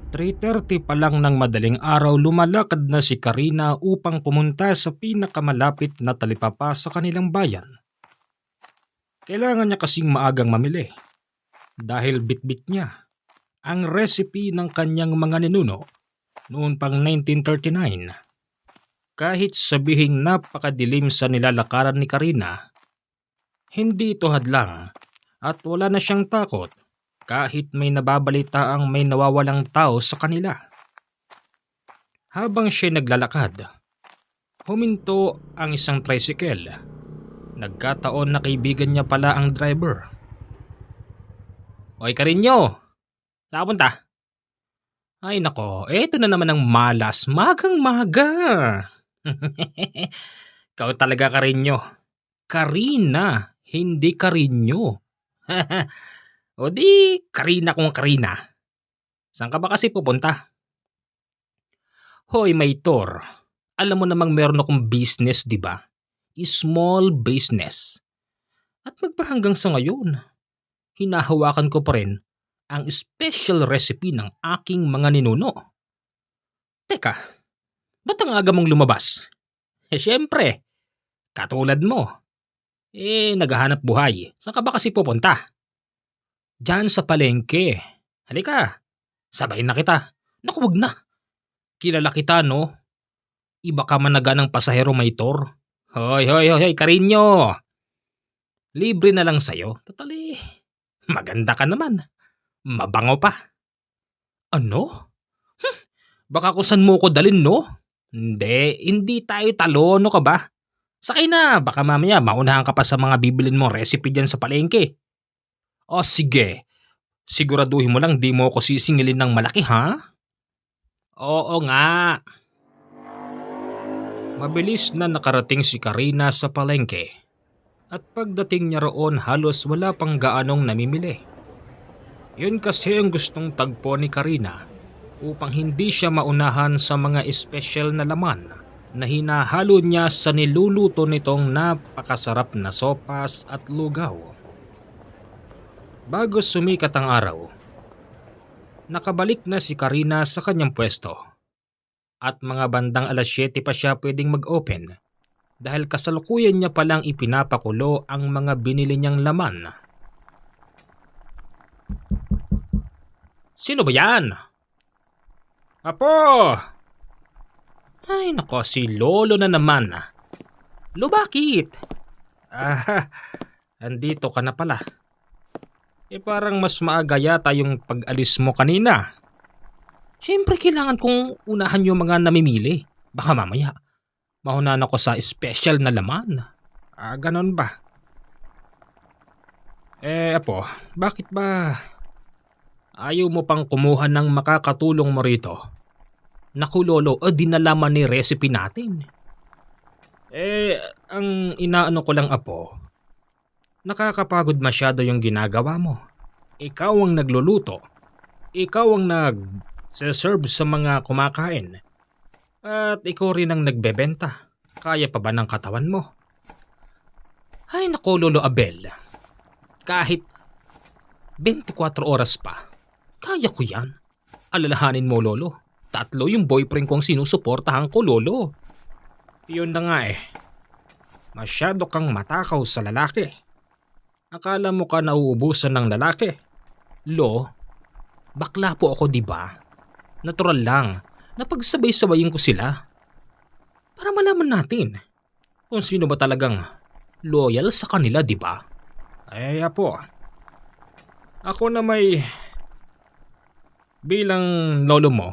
3:30 pa lang ng madaling araw lumalakad na si Karina upang pumunta sa pinakamalapit na talipapa sa kanilang bayan. Kailangan niya kasing maagang mamili dahil bitbit niya ang recipe ng kanyang mga ninuno noon pang 1939. Kahit sabihing napakadilim sa nilalakaran ni Karina, hindi ito hadlang at wala na siyang takot kahit may nababalita ang may nawawalang tao sa kanila. Habang siya naglalakad, huminto ang isang tricycle. Nagkataon na kaibigan niya pala ang driver. "Oy Karinyo, saan ka punta?" "Ay nako, eto na naman ang malas, magang-maga." "Ikaw talaga Karinyo. Karina, hindi Karinyo." "O di, Karina kung Karina. Saan ka ba kasi pupunta?" "Hoy Maytor, alam mo namang meron akong business, di ba? Small business. At magpahanggang sa ngayon, hinahawakan ko pa rin ang special recipe ng aking mga ninuno." "Teka, ba't ang aga mong lumabas?" Siyempre, katulad mo. Naghahanap buhay. Saan ka ba kasi pupunta?" "Diyan sa palengke. Halika, sabay na kita." "Naku, wag na. Kilala kita, no? Iba ka managa ng pasahero, Maytor." Hoy, hoy, hoy, hoy, Karinyo. Libre na lang sa'yo. Tatali, maganda ka naman. Mabango pa." "Ano? Baka kung saan mo ko dalin, no?" Hindi tayo talo, ano ka ba? Sakay na, baka mamaya maunahan ka pa sa mga bibilin mong recipe dyan sa palengke." "O sige, siguraduhin mo lang di mo ako sisingilin ng malaki, ha?" "Oo nga." Mabilis na nakarating si Karina sa palengke at pagdating niya roon halos wala pang gaanong namimili. Yun kasi ang gustong tagpo ni Karina upang hindi siya maunahan sa mga espesyal na laman na hinahalo niya sa niluluto nitong napakasarap na sopas at lugaw. Bago sumikat ang araw, nakabalik na si Karina sa kanyang pwesto at mga bandang 7:00 pa siya pwedeng mag-open dahil kasalukuyan niya palang ipinapakulo ang mga binili niyang laman. "Sino ba yan?" "Apo!" "Ay nako, si Lolo na naman." "Lo, bakit?" Andito ka na pala. Parang mas maaga yata yung pag-alis mo kanina." "Siyempre kailangan kong unahan yung mga namimili. Baka mamaya maunahan ako sa special na laman." Ganon ba? Apo, bakit ba ayaw mo pang kumuha ng makakatulong mo rito? Naku Lolo, dinalaman ni recipe natin. Ang inaano ko lang Apo, nakakapagod masyado yung ginagawa mo. Ikaw ang nagluluto. Ikaw ang nag-serve sa mga kumakain. At ikaw rin ang nagbebenta. Kaya pa ba ng katawan mo? Ay nako Lolo Abel, kahit 24 oras pa, kaya ko yan. Alalahanin mo Lolo, 3 yung boyfriend kong sinusuportahan ko Lolo. Yun na nga masyado kang matakaw sa lalaki. Akala mo ka nauubusan ng lalaki. Lo, bakla po ako diba? Natural lang na pagsabay-sabayin ko sila para malaman natin kung sino ba talagang loyal sa kanila, diba? Apo, ako na may bilang lolo mo,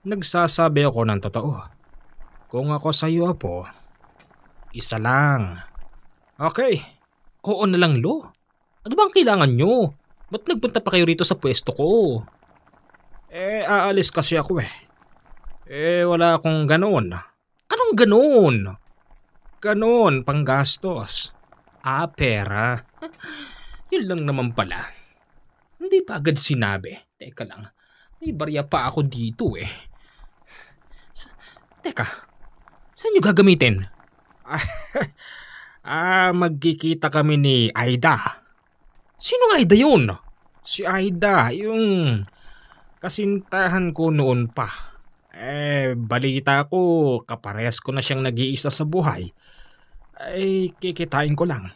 nagsasabi ako ng totoo. Kung ako sa'yo Apo, isa lang. Okay, oo na lang Lo. Ano bang kailangan nyo? Ba't nagpunta pa kayo rito sa pwesto ko? Aalis kasi ako wala akong ganoon. Anong ganoon? Ganoon, panggastos. Pera. Yun lang naman pala. Hindi pa agad sinabi. Teka lang, may barya pa ako dito Teka, saan nyo gagamitin? Magkikita kami ni Aida. Sino nga Aida yun? Si Aida, yung Kasintahan ko noon pa. Balita ko, kaparehas ko na siyang nag-iisa sa buhay. Kikitain ko lang.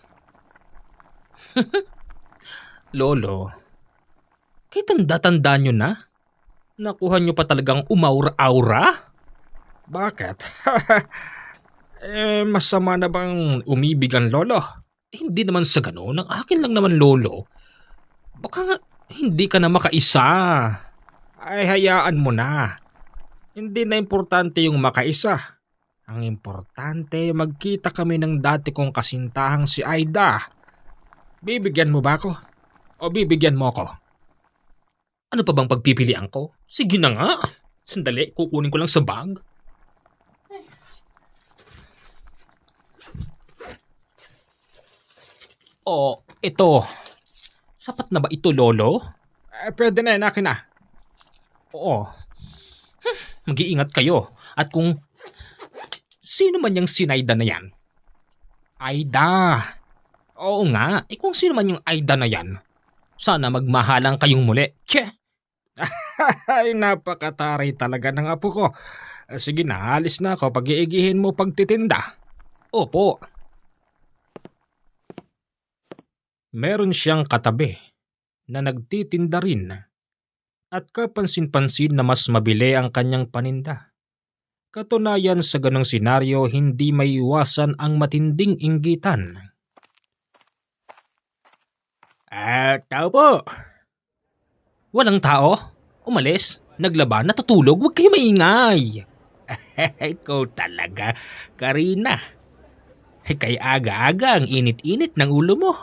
Lolo, kay tanda-tanda nyo na? Nakuha nyo pa talagang umaura-aura? Bakit? Masama na bang umibig ang lolo? Hindi naman sa gano'n. Ang akin lang naman, lolo. Baka nga hindi ka na makaisa. Hayaan mo na. Hindi na importante yung makaisa. Ang importante, magkita kami ng dati kong kasintahang si Aida. Bibigyan mo ba ako? O bibigyan mo ako? Ano pa bang pagpipilian ko? Sige na nga. Sandali, kukunin ko lang sa bag. Ito. Sapat na ba ito, lolo? Pwede na, akin na. Oo. Mag-iingat kayo. At kung sino man yung sinayda na yan? Aida. Oo nga. Kung sino man yung Aida na yan, sana magmahalang kayong muli. Tche. Ay, napakataray talaga ng apo ko. Sige na, alis na ako. Pag-iigihin mo pagtitinda. Opo. Meron siyang katabi na nagtitinda rin at kapansin-pansin na mas mabili ang kanyang paninda. Katunayan sa ganong senaryo, hindi may iwasan ang matinding inggitan. Tao po. Walang tao? Umalis? Naglaban? Natutulog? Huwag kayo maingay. Ikaw talaga, Karina. Kay aga-aga ang init-init ng ulo mo.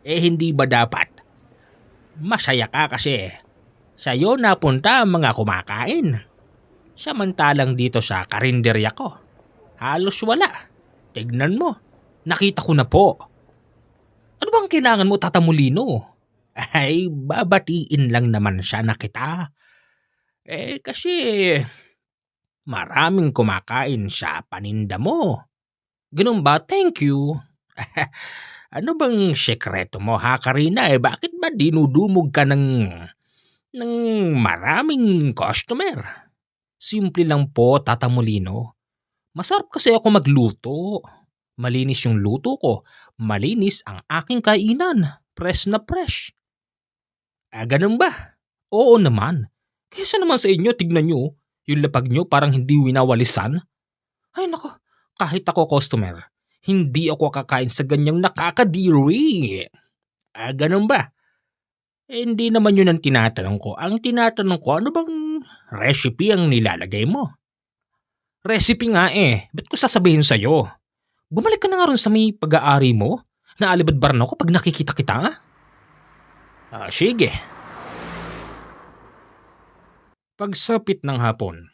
Hindi ba dapat? Masaya ka kasi. Sa'yo napunta ang mga kumakain. Samantalang dito sa karinderya ko, halos wala. Tignan mo. Nakita ko na po. Ano bang kailangan mo, Tata Molino? Babatiin lang naman siya na kita. Kasi maraming kumakain sa paninda mo. Ganun ba? Thank you. Ano bang sekreto mo, ha, Karina? Bakit ba dinudumog ka ng maraming customer? Simple lang po, Tata Molino. Masarap kasi ako magluto. Malinis yung luto ko. Malinis ang aking kainan. Fresh na fresh. Ganun ba? Oo naman. Kaysa naman sa inyo, tignan nyo. Yung lapag nyo parang hindi winawalisan. Ay nako, kahit ako customer, hindi ako kakain sa ganyang nakakadiri. Ganun ba? Hindi naman yun ang tinatanong ko. Ang tinatanong ko, ano bang recipe ang nilalagay mo? Recipe nga Ba't ko sasabihin sa'yo? Bumalik ka na nga rin sa may pag-aari mo. Naalibadbaran ako pag nakikita kita. Sige. Pagsapit ng hapon,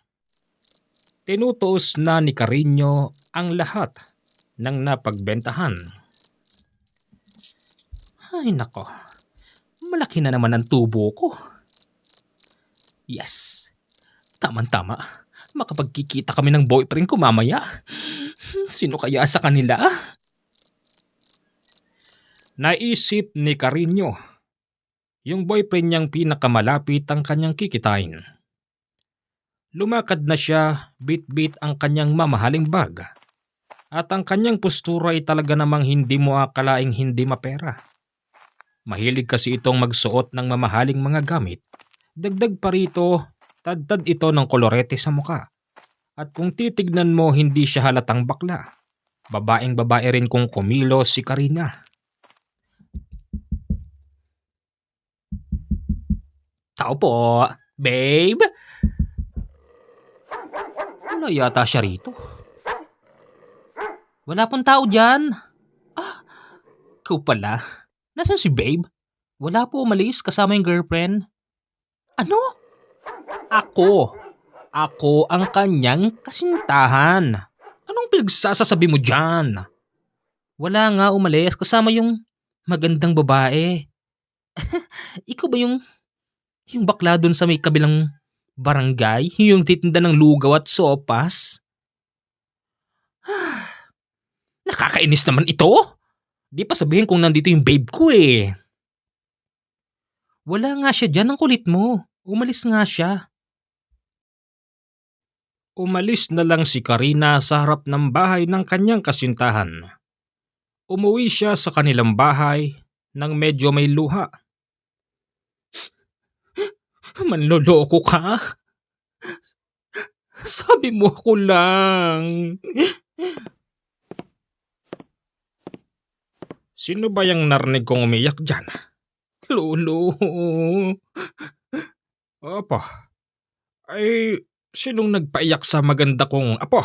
tinutuos na ni Carino ang lahat ng napagbentahan. Ay nako, malaki na naman ang tubo ko. Yes, tama-tama. Makapagkikita kami ng boyfriend ko mamaya. Sino kaya sa kanila? Naisip ni Carino, yung boyfriend niyang pinakamalapit ang kanyang kikitain. Lumakad na siya, bit-bit ang kanyang mamahaling bag. At ang kanyang postura ay talaga namang hindi mo akalaing hindi mapera. Mahilig kasi itong magsuot ng mamahaling mga gamit. Dagdag pa rito, tad-tad ito ng kolorete sa muka. At kung titignan mo, hindi siya halatang bakla. Babaeng babae rin kung kumilos si Karina. Tao po, babe. Wala yata siya rito. Wala pong tao dyan. Ikaw pala. Nasaan si babe? Wala po, umalis kasama yung girlfriend. Ano? Ako ang kanyang kasintahan. Anong pinagsasasabi mo dyan? Wala nga, umalis kasama yung magandang babae. Ikaw ba yung bakla dun sa may kabilang barangay? Yung titinda ng lugaw at sopas? Nakakainis naman ito. Di pa sabihin kung nandito yung babe ko. Wala nga siya dyan, ang kulit mo. Umalis nga siya. Umalis na lang si Karina sa harap ng bahay ng kanyang kasintahan. Umuwi siya sa kanilang bahay nang medyo may luha. Manloloko ka? Sabi mo ako lang. Sino ba yung narinig kong umiyak dyan? Lolo. Apo. Ay, sinong nagpaiyak sa maganda kong apo?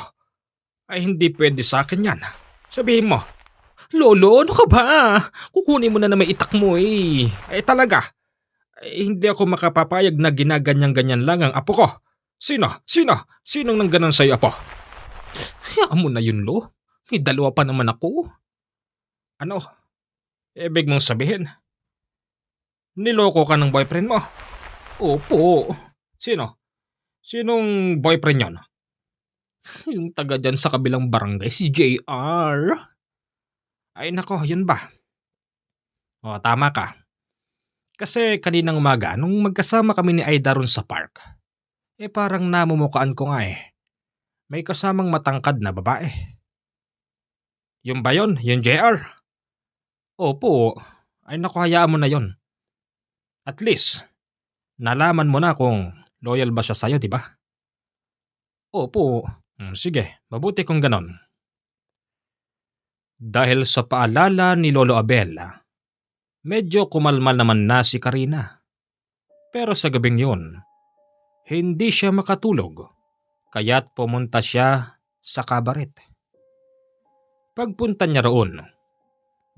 Ay, hindi pwede sa akin yan. Sabihin mo. Lolo, ano ka ba? Kukunin mo na may itak mo eh. Ay talaga. Ay, hindi ako makapapayag na ginaganyan-ganyan lang ang apo ko. Sino? Sinong nang ganan sa'yo, apo? Hayaan mo na yun, Lo. May dalawa pa naman ako. Ano? Ibig mong sabihin? Niloko ka ng boyfriend mo? Opo. Sino? Sinong boyfriend yon? Yung taga dyan sa kabilang barangay, si JR. Ay nako, yun ba? O, tama ka. Kasi kaninang umaga, nung magkasama kami ni Aida ron sa park, parang namumukaan ko nga eh. May kasamang matangkad na babae. Yung ba yun? Yung JR? Opo. Ay naku, hayaan mo na yun. At least, nalaman mo na kung loyal ba siya sa'yo, di ba? Opo. Sige, mabuti kung ganon. Dahil sa paalala ni Lolo Abel, medyo kumalma naman na si Karina. Pero sa gabing yun, hindi siya makatulog, kaya't pumunta siya sa kabaret. Pagpunta niya roon,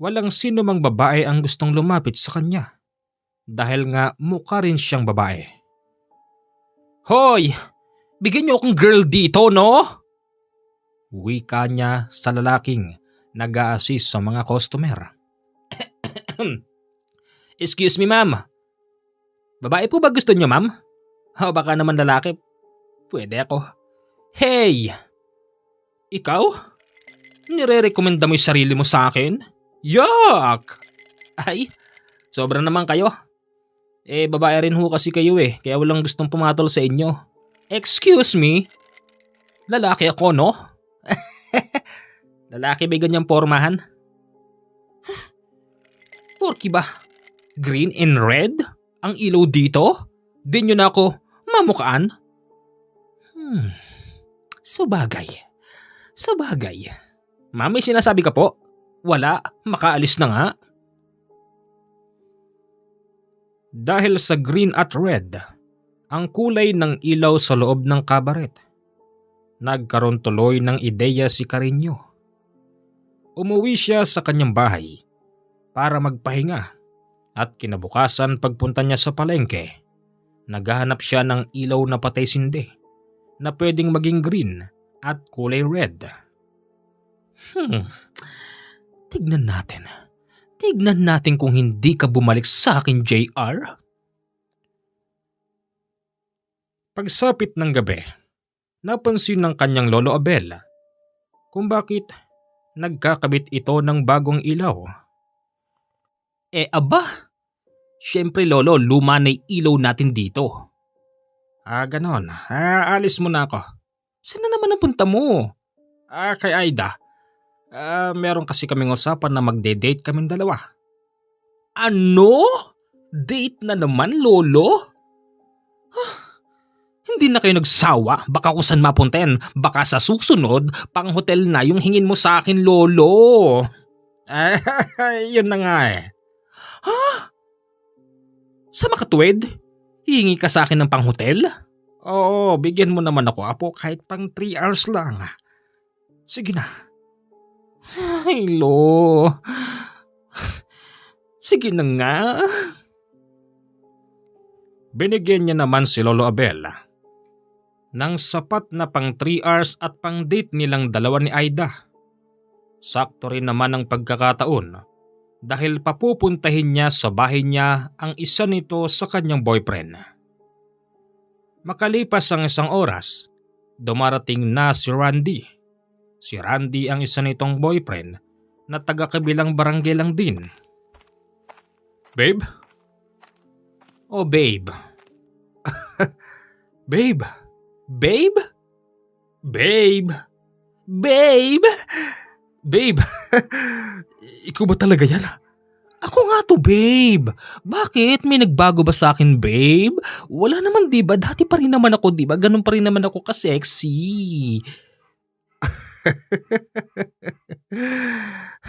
walang sino mang babae ang gustong lumapit sa kanya dahil nga mukha rin siyang babae. Hoy! Bigyan niyo akong girl dito, no? Wika niya sa lalaking nag-a-assist sa mga customer. Excuse me, ma'am. Babae po ba gusto niyo, ma'am? O baka naman lalaki. Pwede ako. Hey! Ikaw? Nire-recommenda mo yung sarili mo sa akin? Yuck! Ay, sobra naman kayo. Babae rin ho kasi kayo kaya walang gustong pumatol sa inyo. Excuse me? Lalaki ako, no? Lalaki ba ganyang pormahan? Porky ba? Green and red? Ang ilaw dito? Di nyo na ako mamukaan? Sabagay. Mami, sinasabi ka po? Wala, makaalis na nga. Dahil sa green at red, ang kulay ng ilaw sa loob ng kabaret, nagkaroon tuloy ng ideya si Carino. Umuwi siya sa kanyang bahay para magpahinga at kinabukasan pagpunta niya sa palengke, naghahanap siya ng ilaw na patay sindi na pwedeng maging green at kulay red. Tignan natin kung hindi ka bumalik sa akin, JR. Pagsapit ng gabi, napansin ng kanyang lolo Abel kung bakit nagkakabit ito ng bagong ilaw. Aba, syempre lolo, luma na ilaw natin dito. Ganon. Alis mo na ako. Saan na naman ang punta mo? Kay Aida. Meron kasi kaming usapan na magde-date kaming dalawa. Ano? Date na naman, lolo? Hindi na kayo nagsawa? Baka kung saan mapuntayan. Baka sa susunod, pang hotel na yung hingin mo sa akin, lolo. Yun na nga Sa makatuwid? Hihingi ka sa akin ng pang hotel? Oo, bigyan mo naman ako, apo, kahit pang 3 hours lang. Sige na. Ay, lo. Sige na nga. Binigyan niya naman si Lolo Abel ng sapat na pang 3 hours at pang date nilang dalawa ni Aida. Sakto rin naman ang pagkakataon dahil papupuntahin niya sa bahay niya ang isa nito sa kanyang boyfriend. Makalipas ang 1 oras, dumarating na si Randy. Si Randy ang isa nitong boyfriend na taga-kabilang barangay lang din. Babe? Oh babe. Babe? Babe? Babe? Babe? Babe? Ikaw ba talaga yan? Ako nga to, babe. Bakit? May nagbago ba sa akin, babe? Wala naman, di ba? Dati pa rin naman ako, di ba? Ganun pa rin naman ako ka-sexy.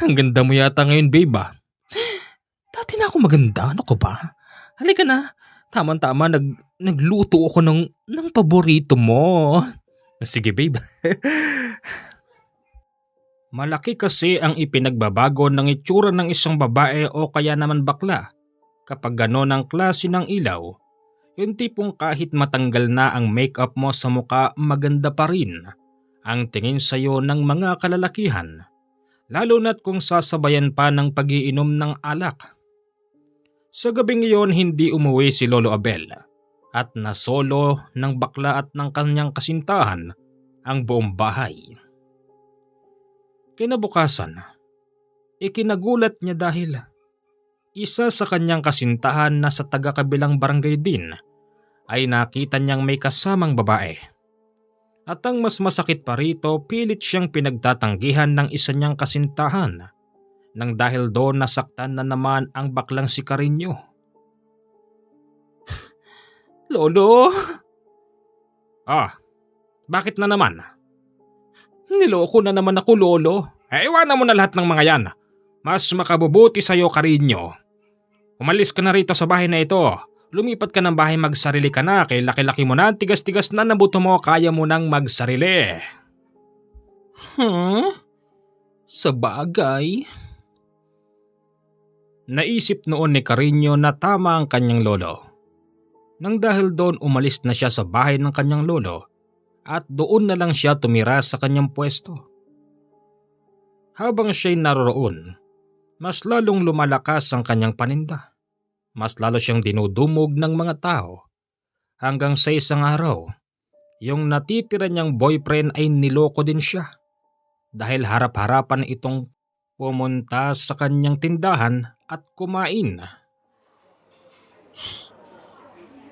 Ang ganda mo yata ngayon, babe, ah. Dati na ako maganda. Ano ko ba? Halika na. Tama-tama, nagluto ako ng paborito mo. Sige, babe. Malaki kasi ang ipinagbabago ng itsura ng isang babae o kaya naman bakla kapag gano'n ang klase ng ilaw. Yung tipong kahit matanggal na ang makeup mo sa muka, maganda pa rin ang tingin sa'yo ng mga kalalakihan. Lalo na't kung sasabayan pa ng pag-iinom ng alak. Sa gabing iyon, hindi umuwi si Lolo Abel at nasolo ng bakla at ng kanyang kasintahan ang buong bahay. Kinabukasan, ikinagulat niya dahil isa sa kanyang kasintahan na sa taga-kabilang barangay din ay nakita niyang may kasamang babae. At ang mas masakit pa rito, pilit siyang pinagtatanggihan ng isa niyang kasintahan nang dahil doon nasaktan na naman ang baklang si Carino. Lolo? Bakit na naman? Niloko na naman ako, Lolo. Iwanan mo na lahat ng mga yan. Mas makabubuti sa'yo, Carino. Umalis ka na rito sa bahay na ito. Lumipat ka ng bahay, magsarili ka na. Kay laki-laki mo na, tigas-tigas na nabuto mo, kaya mo nang magsarili. Sa bagay. Naisip noon ni Carino na tama ang kanyang lolo. Nang dahil doon, umalis na siya sa bahay ng kanyang lolo. At doon na lang siya tumira sa kanyang pwesto. Habang siya'y naroroon, mas lalong lumalakas ang kanyang paninda. Mas lalo siyang dinudumog ng mga tao. Hanggang sa isang araw, yung natitira niyang boyfriend ay niloko din siya. Dahil harap-harapan itong pumunta sa kanyang tindahan at kumain.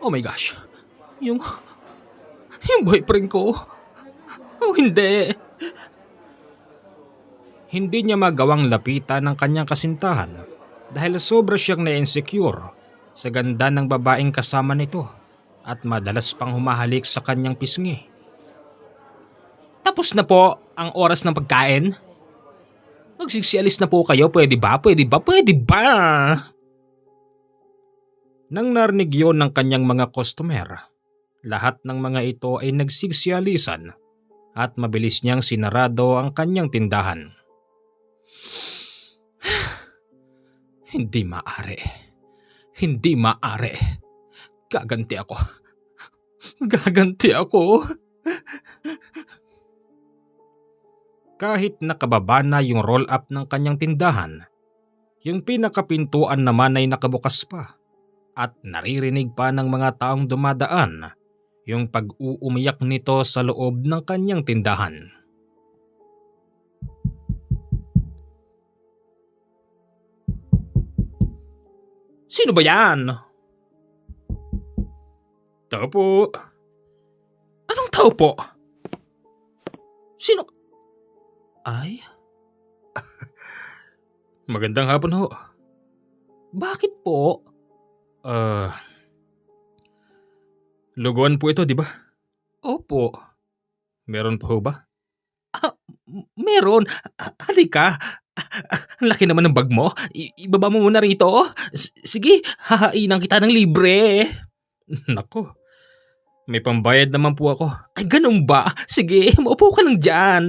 Oh my gosh, yung boyfriend ko? Oh, hindi. Hindi niya magawang lapitan ng kanyang kasintahan dahil sobra siyang na-insecure sa ganda ng babaeng kasama nito at madalas pang humahalik sa kanyang pisngi. Tapos na po ang oras ng pagkain? Magsisialis na po kayo, pwede ba? Pwede ba? Pwede ba? Nang narinig yun ng kanyang mga customer, lahat ng mga ito ay nagsigsiyalisan at mabilis niyang sinarado ang kanyang tindahan. Hindi maaari. Hindi maaari. Gaganti ako. Gaganti ako. Kahit nakababa na yung roll-up ng kanyang tindahan, yung pinakapintuan naman ay nakabukas pa at naririnig pa ng mga taong dumadaan yung pag-uumiyak nito sa loob ng kanyang tindahan. Sino ba yan? Tao po. Anong tao po? Sino? Ay? Magandang hapon ho. Bakit po? Luguan po ito, di ba? Opo. Meron pa ho ba? Meron. Halika. Ang laki naman ng bag mo. Ibaba mo muna rito. Sige, hahainan kita ng libre. Nako. May pambayad naman po ako. Ay, ganun ba? Sige, maupo ka lang dyan.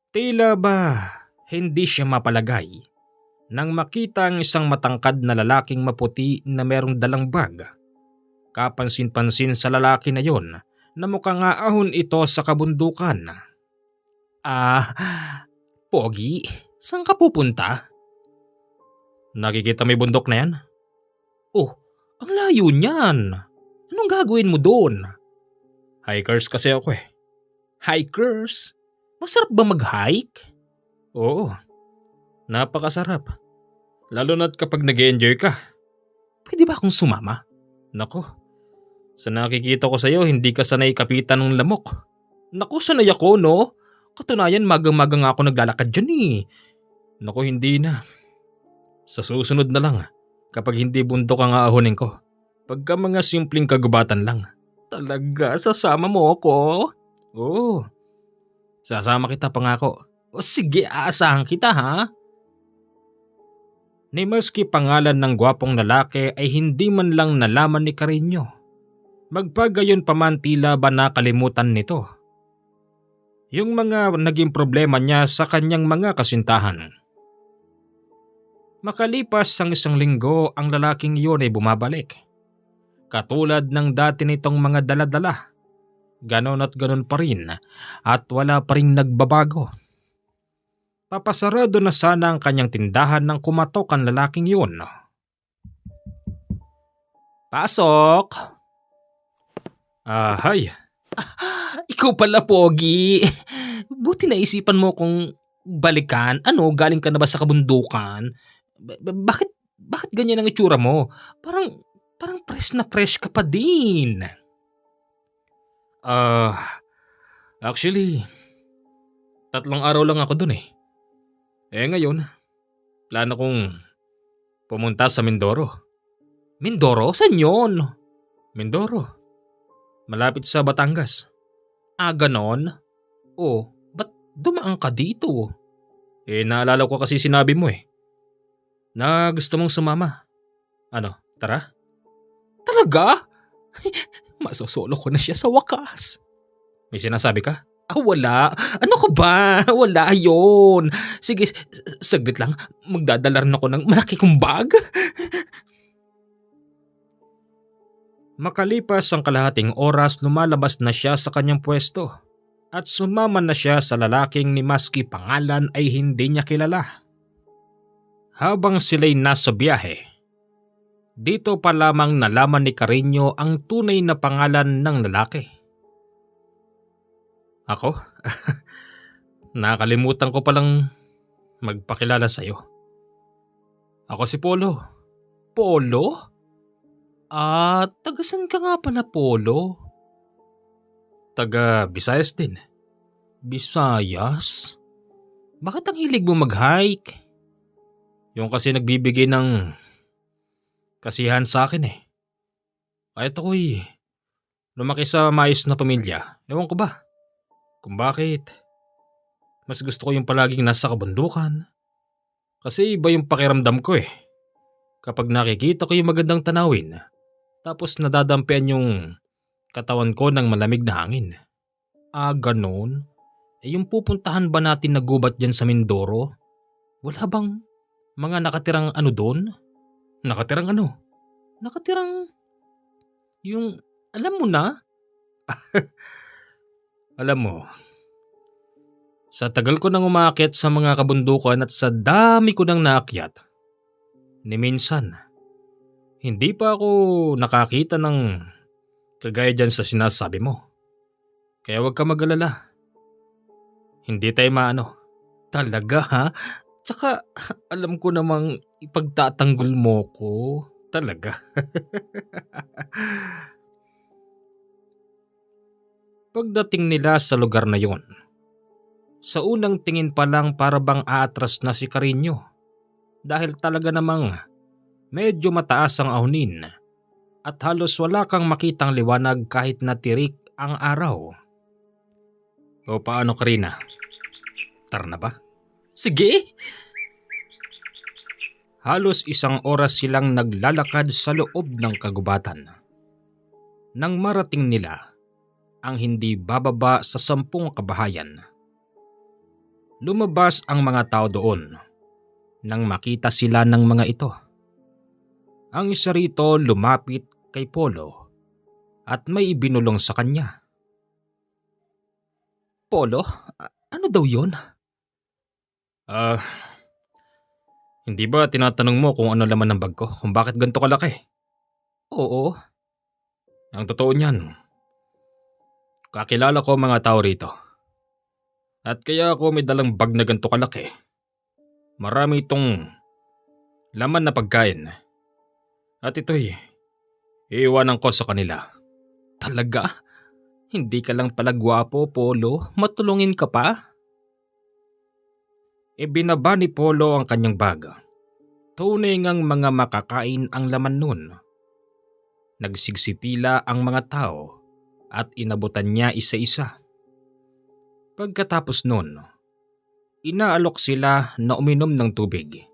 Tila ba hindi siya mapalagay nang makita ang isang matangkad na lalaking maputi na merong dalang bag. Kapansin-pansin sa lalaki na yon na mukhang aahon ito sa kabundukan. Pogi, saan ka pupunta? Nakikita may bundok na yan? Oh, ang layo niyan. Anong gagawin mo doon? Hikers kasi ako eh. Hikers? Masarap ba mag-hike? Oo, napakasarap. Lalo na't kapag nag-enjoy ka. Pwede ba akong sumama? Naku, sa nakikita ko sa'yo hindi ka sanay kapitan ng lamok. Naku, sanay ako no? Katunayan magang-maga nga ako naglalakad dyan eh. Naku, hindi na. Sa susunod na lang kapag hindi bundok ang aahunin ko. Pagka mga simpleng kagubatan lang. Talaga, sasama mo ako? Oo, sasama kita pangako. O sige, aasahan kita ha? Ni maski pangalan ng gwapong lalaki ay hindi man lang nalaman ni Carino. Magpagayon pa man tila ba nakalimutan nito yung mga naging problema niya sa kanyang mga kasintahan. Makalipas ang 1 linggo, ang lalaking iyon ay bumabalik. Katulad ng dati nitong mga daladala. Ganon at ganon pa rin at wala pa rin nagbabago. Papasarado na sana ang kanyang tindahan nang kumatok ang lalaking yun. Pasok! Hay. Ikaw pala, Pogi. Buti naisipan mo kung balikan. Ano, galing ka na ba sa kabundukan? Bakit ganyan ang itsura mo? Parang fresh na fresh ka pa din. Actually, 3 araw lang ako dun eh. Ngayon, plano kong pumunta sa Mindoro. Mindoro? Saan yun? Mindoro. Malapit sa Batangas. Ganon? Ba't dumaan ka dito? Naalala ko kasi sinabi mo na gusto mong sumama. Ano, tara? Talaga? Masosolo ko na siya sa wakas. May sinasabi ka? Wala. Ano ka ba? Wala yun. Sige, saglit lang. Magdadala rin ako ng malaki kong bag. Makalipas ang kalahating oras, lumalabas na siya sa kanyang pwesto at sumama na siya sa lalaking ni maski pangalan ay hindi niya kilala. Habang sila'y nasa biyahe, dito pa lamang nalaman ni Carino ang tunay na pangalan ng lalaki. Ako? Nakalimutan ko palang magpakilala sa'yo. Ako si Polo. Polo? Taga-san ka nga pala, Polo? Taga Visayas din. Visayas? Bakit ang hilig mo mag-hike? Yung kasi nagbibigay ng kasiyahan sa akin Kahit ako'y lumaki sa maayos na pamilya. Ewan ko ba kung bakit mas gusto ko yung palaging nasa kabundukan. Kasi iba yung pakiramdam ko kapag nakikita ko yung magandang tanawin tapos nadadampian yung katawan ko ng malamig na hangin. Ganon? Yung pupuntahan ba natin na gubat dyan sa Mindoro? Wala bang mga nakatirang ano doon? Nakatirang ano? Nakatirang yung alam mo na? Alam mo, sa tagal ko nang umakyat sa mga kabundukan at sa dami ko nang naakyat, ni minsan, hindi pa ako nakakita ng kagaya dyan sa sinasabi mo. Kaya huwag ka mag-alala. Hindi tayo maano. Talaga ha? Tsaka alam ko namang ipagtatanggol mo ko. Talaga. Pagdating nila sa lugar na yon, sa unang tingin pa lang para bang aatras na si Carino dahil talaga namang medyo mataas ang ahunin at halos wala kang makitang liwanag kahit na tirik ang araw. O paano, Karina? Tara na ba? Sige! Halos 1 oras silang naglalakad sa loob ng kagubatan. Nang marating nila ang hindi bababa sa 10 kabahayan. Lumabas ang mga tao doon nang makita sila ng mga ito. Ang isa rito lumapit kay Polo at may ibinulong sa kanya. Polo, ano daw yun? Hindi ba tinatanong mo kung ano laman ng bag ko? Kung bakit ganito kalaki? Oo. Ang totoo niyan, kakilala ko mga tao rito. At kaya ako may dalang bag na ganito kalaki. Marami itong laman na pagkain. At ito'y Iiwanan ko sa kanila. Talaga? Hindi ka lang pala gwapo, Polo. Matulungin ka pa? Ibinaba ni Polo ang kanyang bag. Tunay ngang mga makakain ang laman nun. Nagsigsipila ang mga tao at inabutan niya isa-isa. Pagkatapos nun, inaalok sila na uminom ng tubig.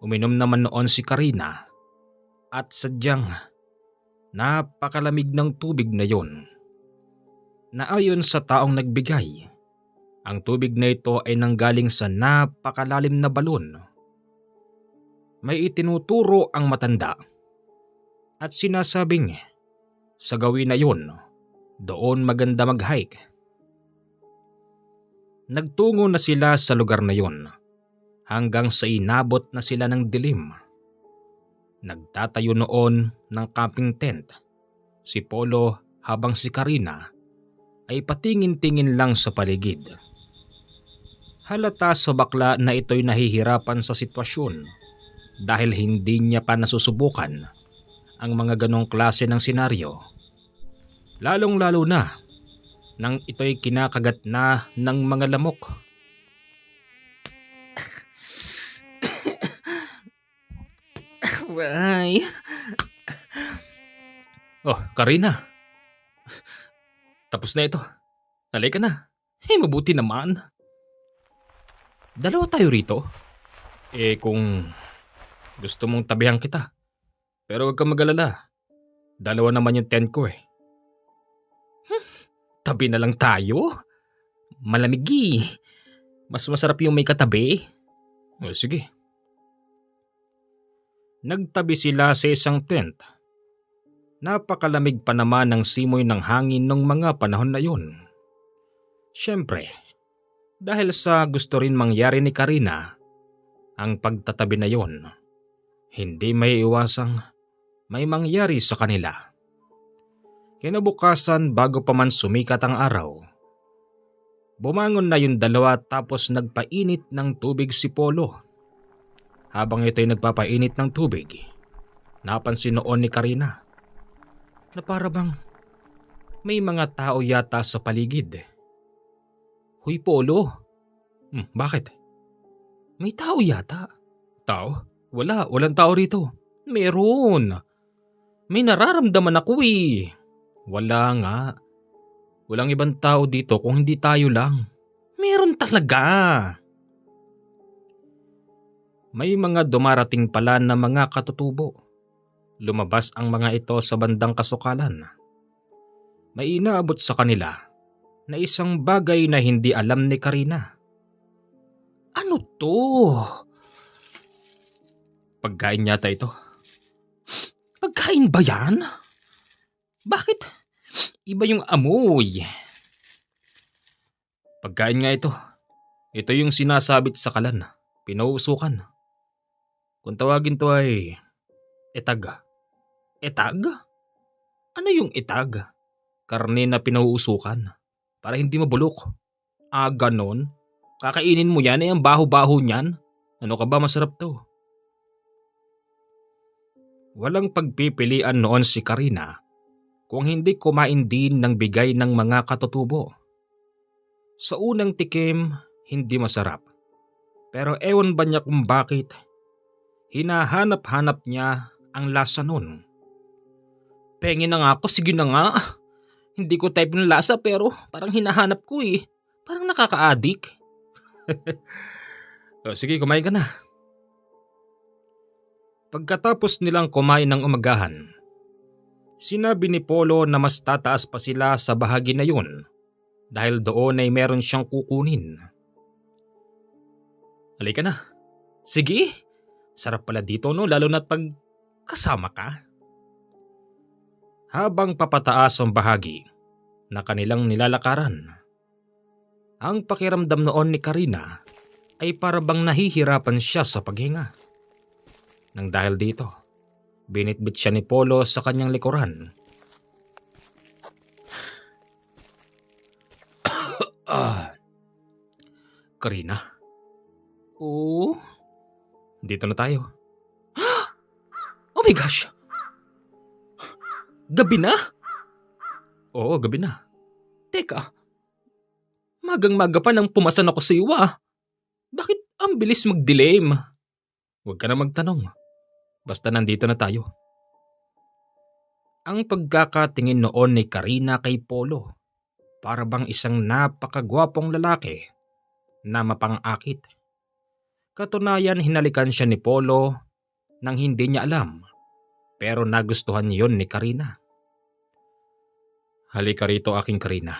Uminom naman noon si Karina at sadyang napakalamig ng tubig na yon. Na ayon sa taong nagbigay, ang tubig na ito ay nanggaling sa napakalalim na balon. May itinuturo ang matanda at sinasabing sa gawin na yun, doon maganda mag-hike. Nagtungo na sila sa lugar na yun hanggang sa inabot na sila ng dilim. Nagtatayo noon ng camping tent si Polo habang si Karina ay patingin-tingin lang sa paligid. Halata sa bakla na ito'y nahihirapan sa sitwasyon dahil hindi niya pa nasusubukan ang mga ganong klase ng senaryo. Lalong-lalo na nang ito'y kinakagat na ng mga lamok. Why? Oh, Karina. Tapos na ito. Halika na. Mabuti naman. Dalawa tayo rito. Kung gusto mong tabihan kita. Pero huwag kang mag-alala. Dalawa naman yung tent ko Tabi na lang tayo? Malamig Mas masarap yung may katabi. Sige. Nagtabi sila sa isang tent. Napakalamig pa naman ng simoy ng hangin ng mga panahon na yun. Siyempre, dahil sa gusto rin mangyari ni Karina, ang pagtatabi na yun, hindi may iwasang may mangyari sa kanila. Kinabukasan bago pa man sumikat ang araw, bumangon na yung dalawa tapos nagpainit ng tubig si Polo. Habang ito'y nagpapainit ng tubig, napansin noon ni Karina na para bang may mga tao yata sa paligid. Huy Polo, bakit? May tao yata. Tao? Walang tao rito. Meron. May nararamdaman ako Wala nga. Walang ibang tao dito kung hindi tayo lang. Meron talaga. May mga dumarating pala na mga katutubo. Lumabas ang mga ito sa bandang kasukalan. May inaabot sa kanila na isang bagay na hindi alam ni Karina. Ano to? Pagkain yata ito. Pagkain ba yan? Bakit iba yung amoy? Pagkain nga ito. Ito yung sinasabit sa kalan. Pinauusukan. Kung tawagin to ay etag. Etag? Ano yung etag? Karne na pinauusukan para hindi mabulok. Ganon? Kakainin mo yan ang baho-baho niyan? Ano ka ba, masarap to? Walang pagpipilian noon si Karina kung hindi kumain din ng bigay ng mga katutubo. Sa unang tikim, hindi masarap. Pero ewan ba niya kung bakit hinahanap-hanap niya ang lasa nun. Pengin na nga ako, sige na nga. Hindi ko type ng lasa pero parang hinahanap ko Parang nakaka-addict. Sige, kumain ka na. Pagkatapos nilang kumain ng umagahan, sinabi ni Polo na mas tataas pa sila sa bahagi na yun dahil doon ay meron siyang kukunin. Halika na. Sige. Sarap pala dito lalo na't pag kasama ka. Habang papataas ang bahagi na kanilang nilalakaran, ang pakiramdam noon ni Karina ay parabang nahihirapan siya sa paghinga. Nang dahil dito, binitbit siya ni Polo sa kanyang likuran. Karina? Oo? Dito na tayo. Oh my gosh! Gabi na? Oo, gabi na. Teka, magang-maga pa nang pumasan ako sa iyo Bakit ang bilis mag-dilim? Huwag ka na magtanong. Basta nandito na tayo. Ang pagkakatingin noon ni Karina kay Polo, para bang isang napakagwapong lalaki na mapang-akit. Katunayan, hinalikan siya ni Polo nang hindi niya alam, pero nagustuhan yon ni Karina. Halika rito, aking Karina.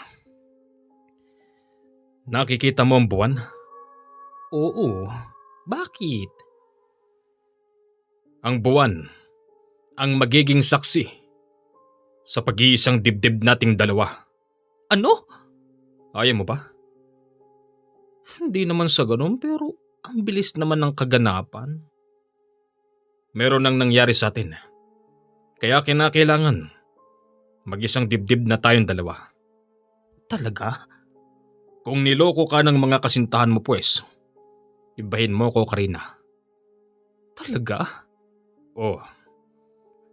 Nakikita mo ang buwan? Oo. Bakit? Ang buwan ang magiging saksi sa pag-iisang dibdib nating dalawa. Ano? Ayaw mo ba? Hindi naman sa ganun, pero ang bilis naman ng kaganapan. Meron nang nangyari sa atin. Kaya kinakailangan mag-isang dibdib na tayong dalawa. Talaga? Kung niloko ka ng mga kasintahan mo pues, ibahin mo ko, Karina. Talaga? Oo.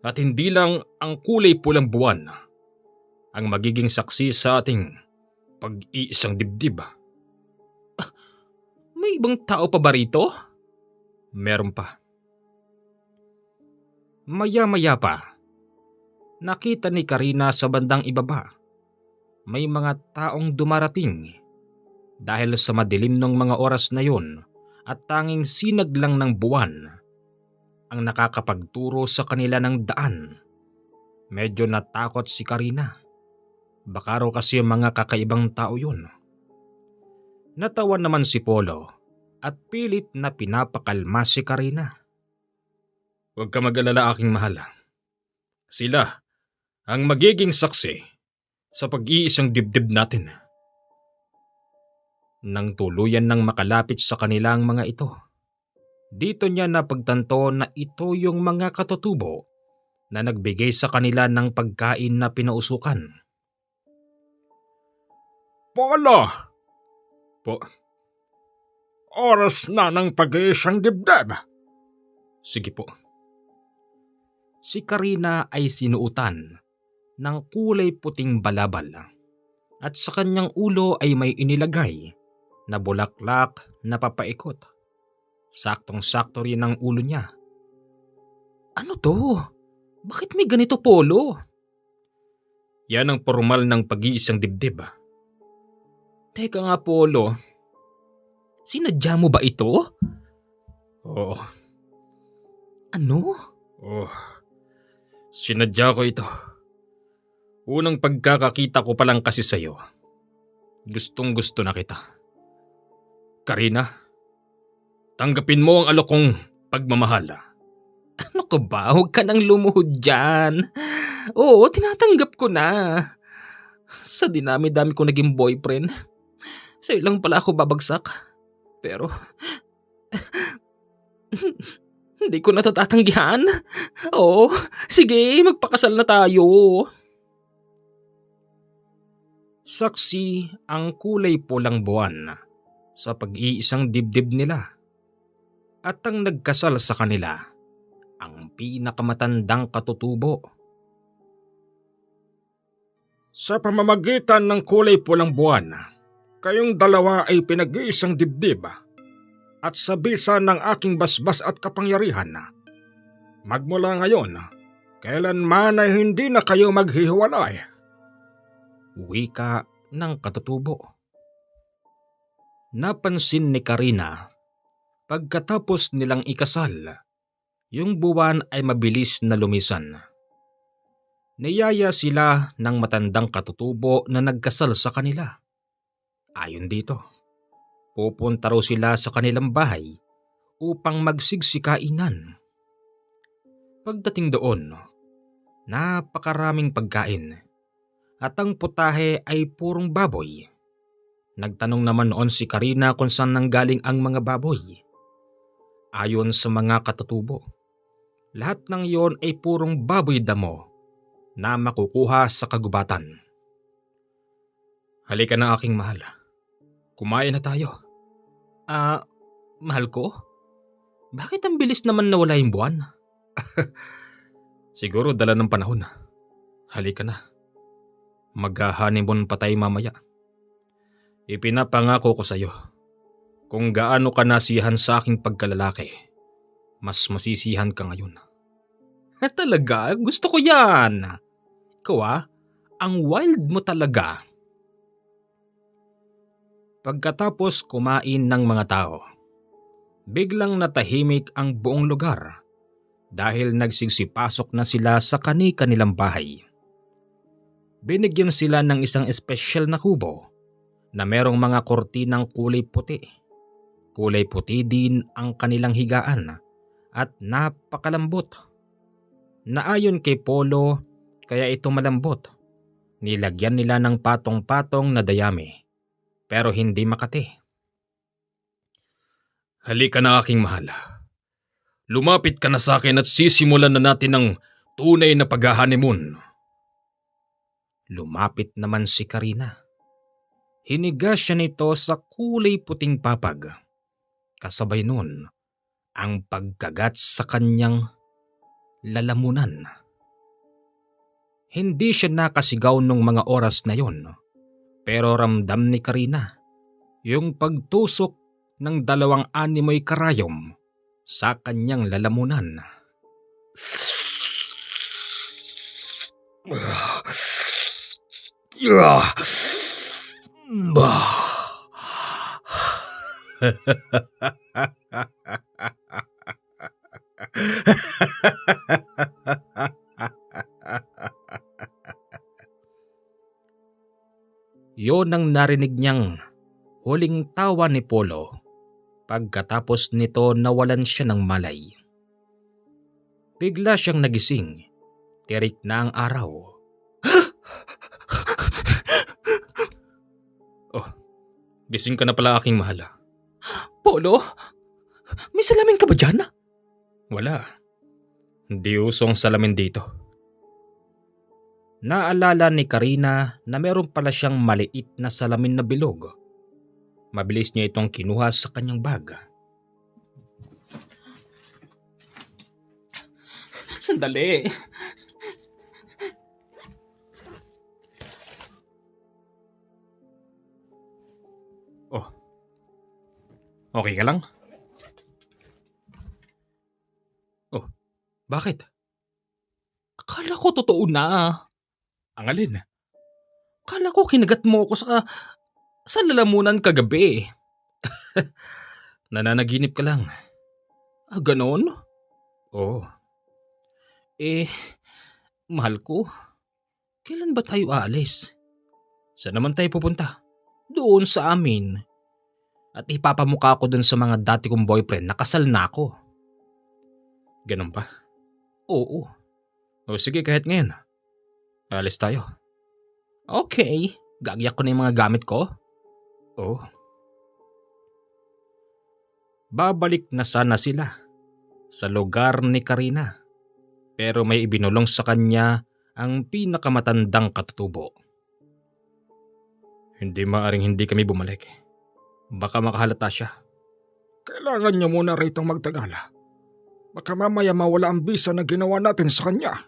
At hindi lang ang kulay pulang buwan ang magiging saksi sa ating pag-iisang dibdib. May ibang tao pa ba rito? Meron pa. Maya-maya pa, nakita ni Karina sa bandang ibaba. May mga taong dumarating dahil sa madilim ng mga oras na yon at tanging sinag lang ng buwan ang nakakapagturo sa kanila ng daan. Medyo natakot si Karina. Baka raw kasi mga kakaibang tao yun. Natawa naman si Polo at pilit na pinapakalma si Karina. Huwag ka mag-alala, aking mahal. Sila ang magiging saksi sa pag-iisang dibdib natin. Nang tuluyan nang makalapit sa kanilang mga ito, dito niya napagtanto na ito yung mga katutubo na nagbigay sa kanila ng pagkain na pinausukan. Polo! Po? Oras na ng pag-iisang dibdib. Sige po. Si Karina ay sinuutan ng kulay puting balabal at sa kanyang ulo ay may inilagay na bulaklak na papaikot. Saktong-sakto rin ang ulo niya. Ano to? Bakit may ganito, Polo? Yan ang formal ng pag-iisang dibdib. Teka nga, Polo. Sinadya mo ba ito? Oo. Ano? Oh, sinadya ko ito. Unang pagkakakita ko pa lang kasi sa'yo. Gustong gusto na kita. Karina, tanggapin mo ang alok kong pagmamahal. Ano ka ba? Huwag ka nang lumuhod dyan. Oo, tinatanggap ko na. Sa dinami-dami ko naging boyfriend, sa'yo lang pala ako babagsak. Pero hindi ko natatatanggihan. Oo, sige, magpakasal na tayo. Saksi ang kulay pulang buwan sa pag-iisang dibdib nila. At ang nagkasal sa kanila, ang pinakamatandang katutubo. Sa pamamagitan ng kulay pulang buwan, kayong dalawa ay pinag-iisang dibdib at sa bisa ng aking basbas at kapangyarihan. Magmula ngayon, kailanman ay hindi na kayo maghihiwalay. Wika ng katutubo. Napansin ni Karina, pagkatapos nilang ikasal, yung buwan ay mabilis na lumisan. Niyaya sila ng matandang katutubo na nagkasal sa kanila. Ayon dito, pupunta raw sila sa kanilang bahay upang magsigsikainan. Pagdating doon, napakaraming pagkain at ang putahe ay purong baboy. Nagtanong naman noon si Karina kung saan nanggaling ang mga baboy. Ayon sa mga katutubo, lahat ng iyon ay purong baboy damo na makukuha sa kagubatan. Halika na, aking mahal. Kumain na tayo. Mahal ko? Bakit ang bilis naman nawala yung buwan? Siguro dala ng panahon. Halika na. Mag-honeymoon pa tayo mamaya. Ipinapangako ko sa'yo, kung gaano ka nasiyahan sa aking pagkalalaki, mas masisiyahan ka ngayon. Talaga? Gusto ko yan. Ikaw ang wild mo talaga. Pagkatapos kumain ng mga tao, biglang natahimik ang buong lugar dahil nagsigsipasok na sila sa kani-kanilang bahay. Binigyan sila ng isang espesyal na kubo na merong mga kortinang kulay puti. Kulay puti din ang kanilang higaan at napakalambot. Naayon kay Polo kaya ito malambot. Nilagyan nila ng patong-patong na dayami pero hindi makati. Halika na aking mahal. Lumapit ka na sa akin at sisimulan na natin ang tunay na pag-honeymoon. Lumapit naman si Karina. Hiniga siya nito sa kulay puting papag. Kasabay nun ang pagkagat sa kanyang lalamunan. Hindi siya nakasigaw nung mga oras na yon, pero ramdam ni Karina yung pagtusok ng dalawang animoy karayom sa kanyang lalamunan. Yon ang narinig niyang huling tawa ni Polo. Pagkatapos nito nawalan siya ng malay. Bigla siyang nagising. Tirik na ang araw. Oh, gising ka na pala aking mahal. Polo, may salamin ka ba dyan? Wala. Hindi usong salamin dito. Naalala ni Karina na meron pala siyang maliit na salamin na bilog. Mabilis niya itong kinuha sa kanyang bag. Sandali. Oh, okay ka lang? Oh, bakit? Akala ko totoo na. Ang alin? Akala ko kinagat mo ako sa lalamunan kagabi. Nananaginip ka lang. Ganon? Oo. Mahal ko. Kailan ba tayo aalis? Saan naman tayo pupunta? Doon sa amin. At ipapamukha ko dun sa mga dati kong boyfriend na kasal na ako. Ganon pa? Oo. O sige, kahit ngayon. Alis tayo. Okay. Gagyak ko na yung mga gamit ko. Oh. Babalik na sana sila sa lugar ni Karina, pero may ibinulong sa kanya ang pinakamatandang katutubo. Hindi maaring hindi kami bumalik. Baka makahalata siya. Kailangan niyo muna rito magtagal. Baka mamaya mawala ang bisa na ginawa natin sa kanya.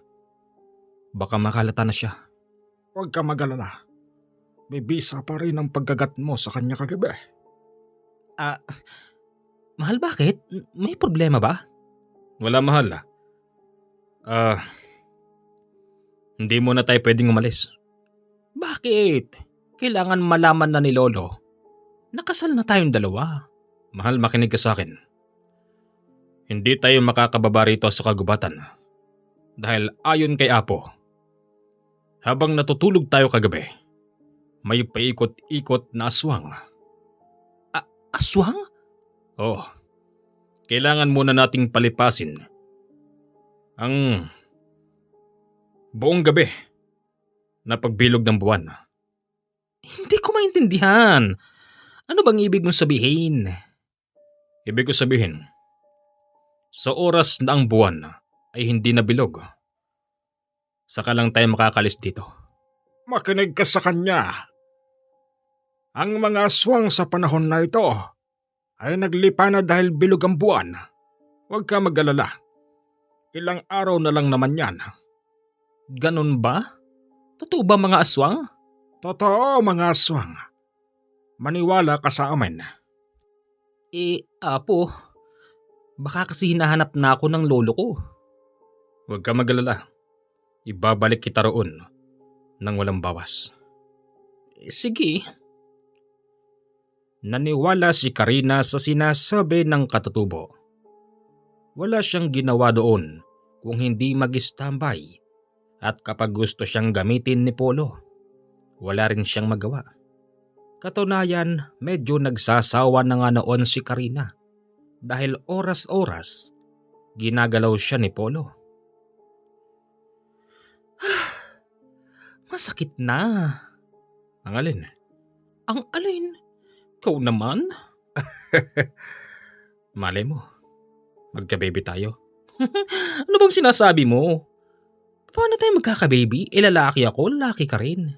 Baka makahalata na siya. Huwag ka mag-alala. May bisa pa rin ang pagkagat mo sa kanya kagabi. Mahal, bakit? May problema ba? Wala, mahal. Hindi muna tayo pwedeng umalis. Bakit? Kailangan malaman na ni Lolo. Nakasal na tayong dalawa. Mahal, makinig ka sa akin. Hindi tayo makakababa rito sa kagubatan. Dahil ayon kay Apo, habang natutulog tayo kagabi, may paikot-ikot na aswang. Aswang? Oo. Kailangan muna nating palipasin ang buong gabi na pagbilog ng buwan. Hindi ko maintindihan. Ano bang ibig mong sabihin? Ibig ko sabihin, sa oras na ang buwan ay hindi na bilog, saka lang tayo makakalis dito. Makinig ka sa kanya. Ang mga aswang sa panahon na ito ay naglipa na dahil bilog ang buwan. Huwag ka mag-alala. Ilang araw na lang naman yan. Ganun ba? Totoo ba mga aswang? Totoo, mga aswang. Maniwala ka sa amin. Apo, baka kasi hinahanap na ako ng lolo ko. Huwag ka magalala. Ibabalik kita roon nang walang bawas. Sige. Naniwala si Karina sa sinasabi ng katutubo. Wala siyang ginawa doon kung hindi mag-standby, at kapag gusto siyang gamitin ni Polo, wala rin siyang magawa. Katunayan, medyo nagsasawa na nga noon si Karina dahil oras-oras ginagalaw siya ni Polo. Masakit na. Ang alin? Ang alin? Ikaw naman? Malay mo, magka-baby tayo. Ano bang sinasabi mo? Paano tayo magkaka-baby? Lalaki ako, lalaki ka rin.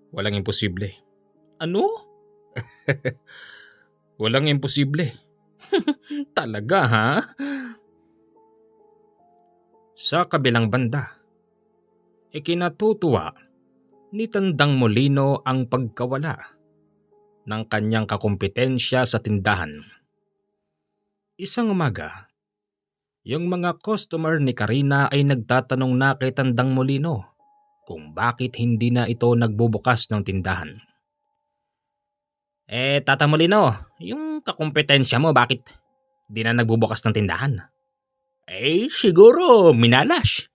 Walang imposible. Ano? Walang imposible. Talaga ha? Sa kabilang banda, ikinatutuwa ni Tandang Molino ang pagkawala ng kanyang kakumpetensya sa tindahan. Isang umaga, yung mga customer ni Karina ay nagtatanong na kay Tandang Molino kung bakit hindi na ito nagbubukas ng tindahan. Tata Molino, yung kakumpetensya mo bakit di na nagbubukas ng tindahan? Siguro minalas.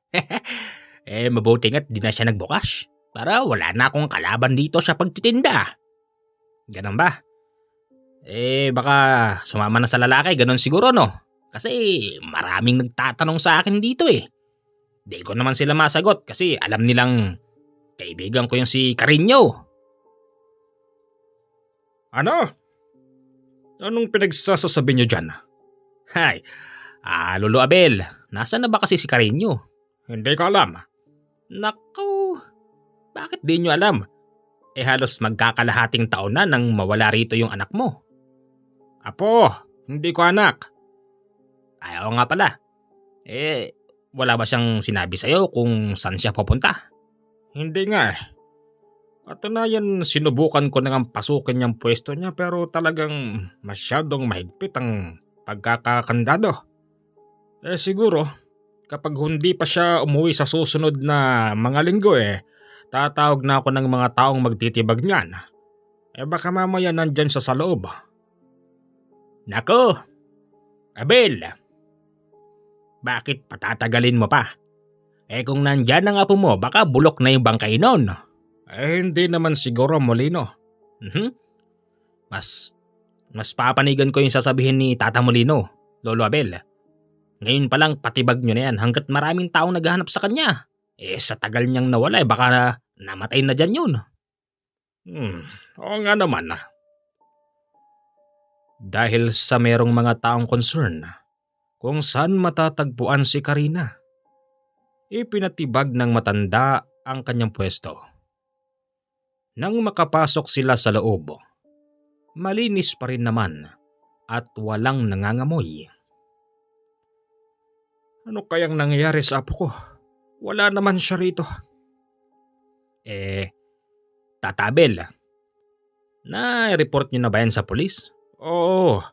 Mabuti nga't di na siya nagbukas para wala na akong kalaban dito sa pagtitinda. Ganun ba? Baka sumama na sa lalaki, ganun siguro no? Kasi maraming nagtatanong sa akin dito eh. Di ko naman sila masagot kasi alam nilang kaibigan ko yung si Carino. Ano? Anong pinagsasasabi niyo dyan? Hay, Lolo Abel, nasaan na ba kasi si Carino? Hindi ko alam. Naku, bakit di nyo alam? Halos magkakalahating taon na nang mawala rito yung anak mo. Apo, hindi ko anak. Oo nga pala. Wala ba siyang sinabi sa'yo kung saan siya pupunta? Hindi nga eh. Katunayan, sinubukan ko nang pasukin yung pwesto niya pero talagang masyadong mahigpit ang pagkakakandado. Siguro, kapag hindi pa siya umuwi sa susunod na mga linggo tatawag na ako ng mga taong magtitibag niyan. Baka mamaya nandyan siya sa loob. Nako, Abel, bakit patatagalin mo pa? Kung nandyan ang apo mo, baka bulok na yung bangkay nun. Hindi naman siguro, Molino. Mas papanigan ko yung sasabihin ni Tata Molino, Lolo Abel. Ngayon pa lang patibag nyo na yan hanggat maraming taong naghahanap sa kanya. Sa tagal niyang nawala baka namatay na dyan yun. Oo nga naman. Dahil sa merong mga taong concern kung saan matatagpuan si Karina, ipinatibag ng matanda ang kanyang pwesto. Nang makapasok sila sa loob, malinis pa rin naman at walang nangangamoy. Ano kayang nangyayari sa apo ko? Wala naman siya rito. Tata Abel, na-report niyo na ba yan sa pulis? Oo,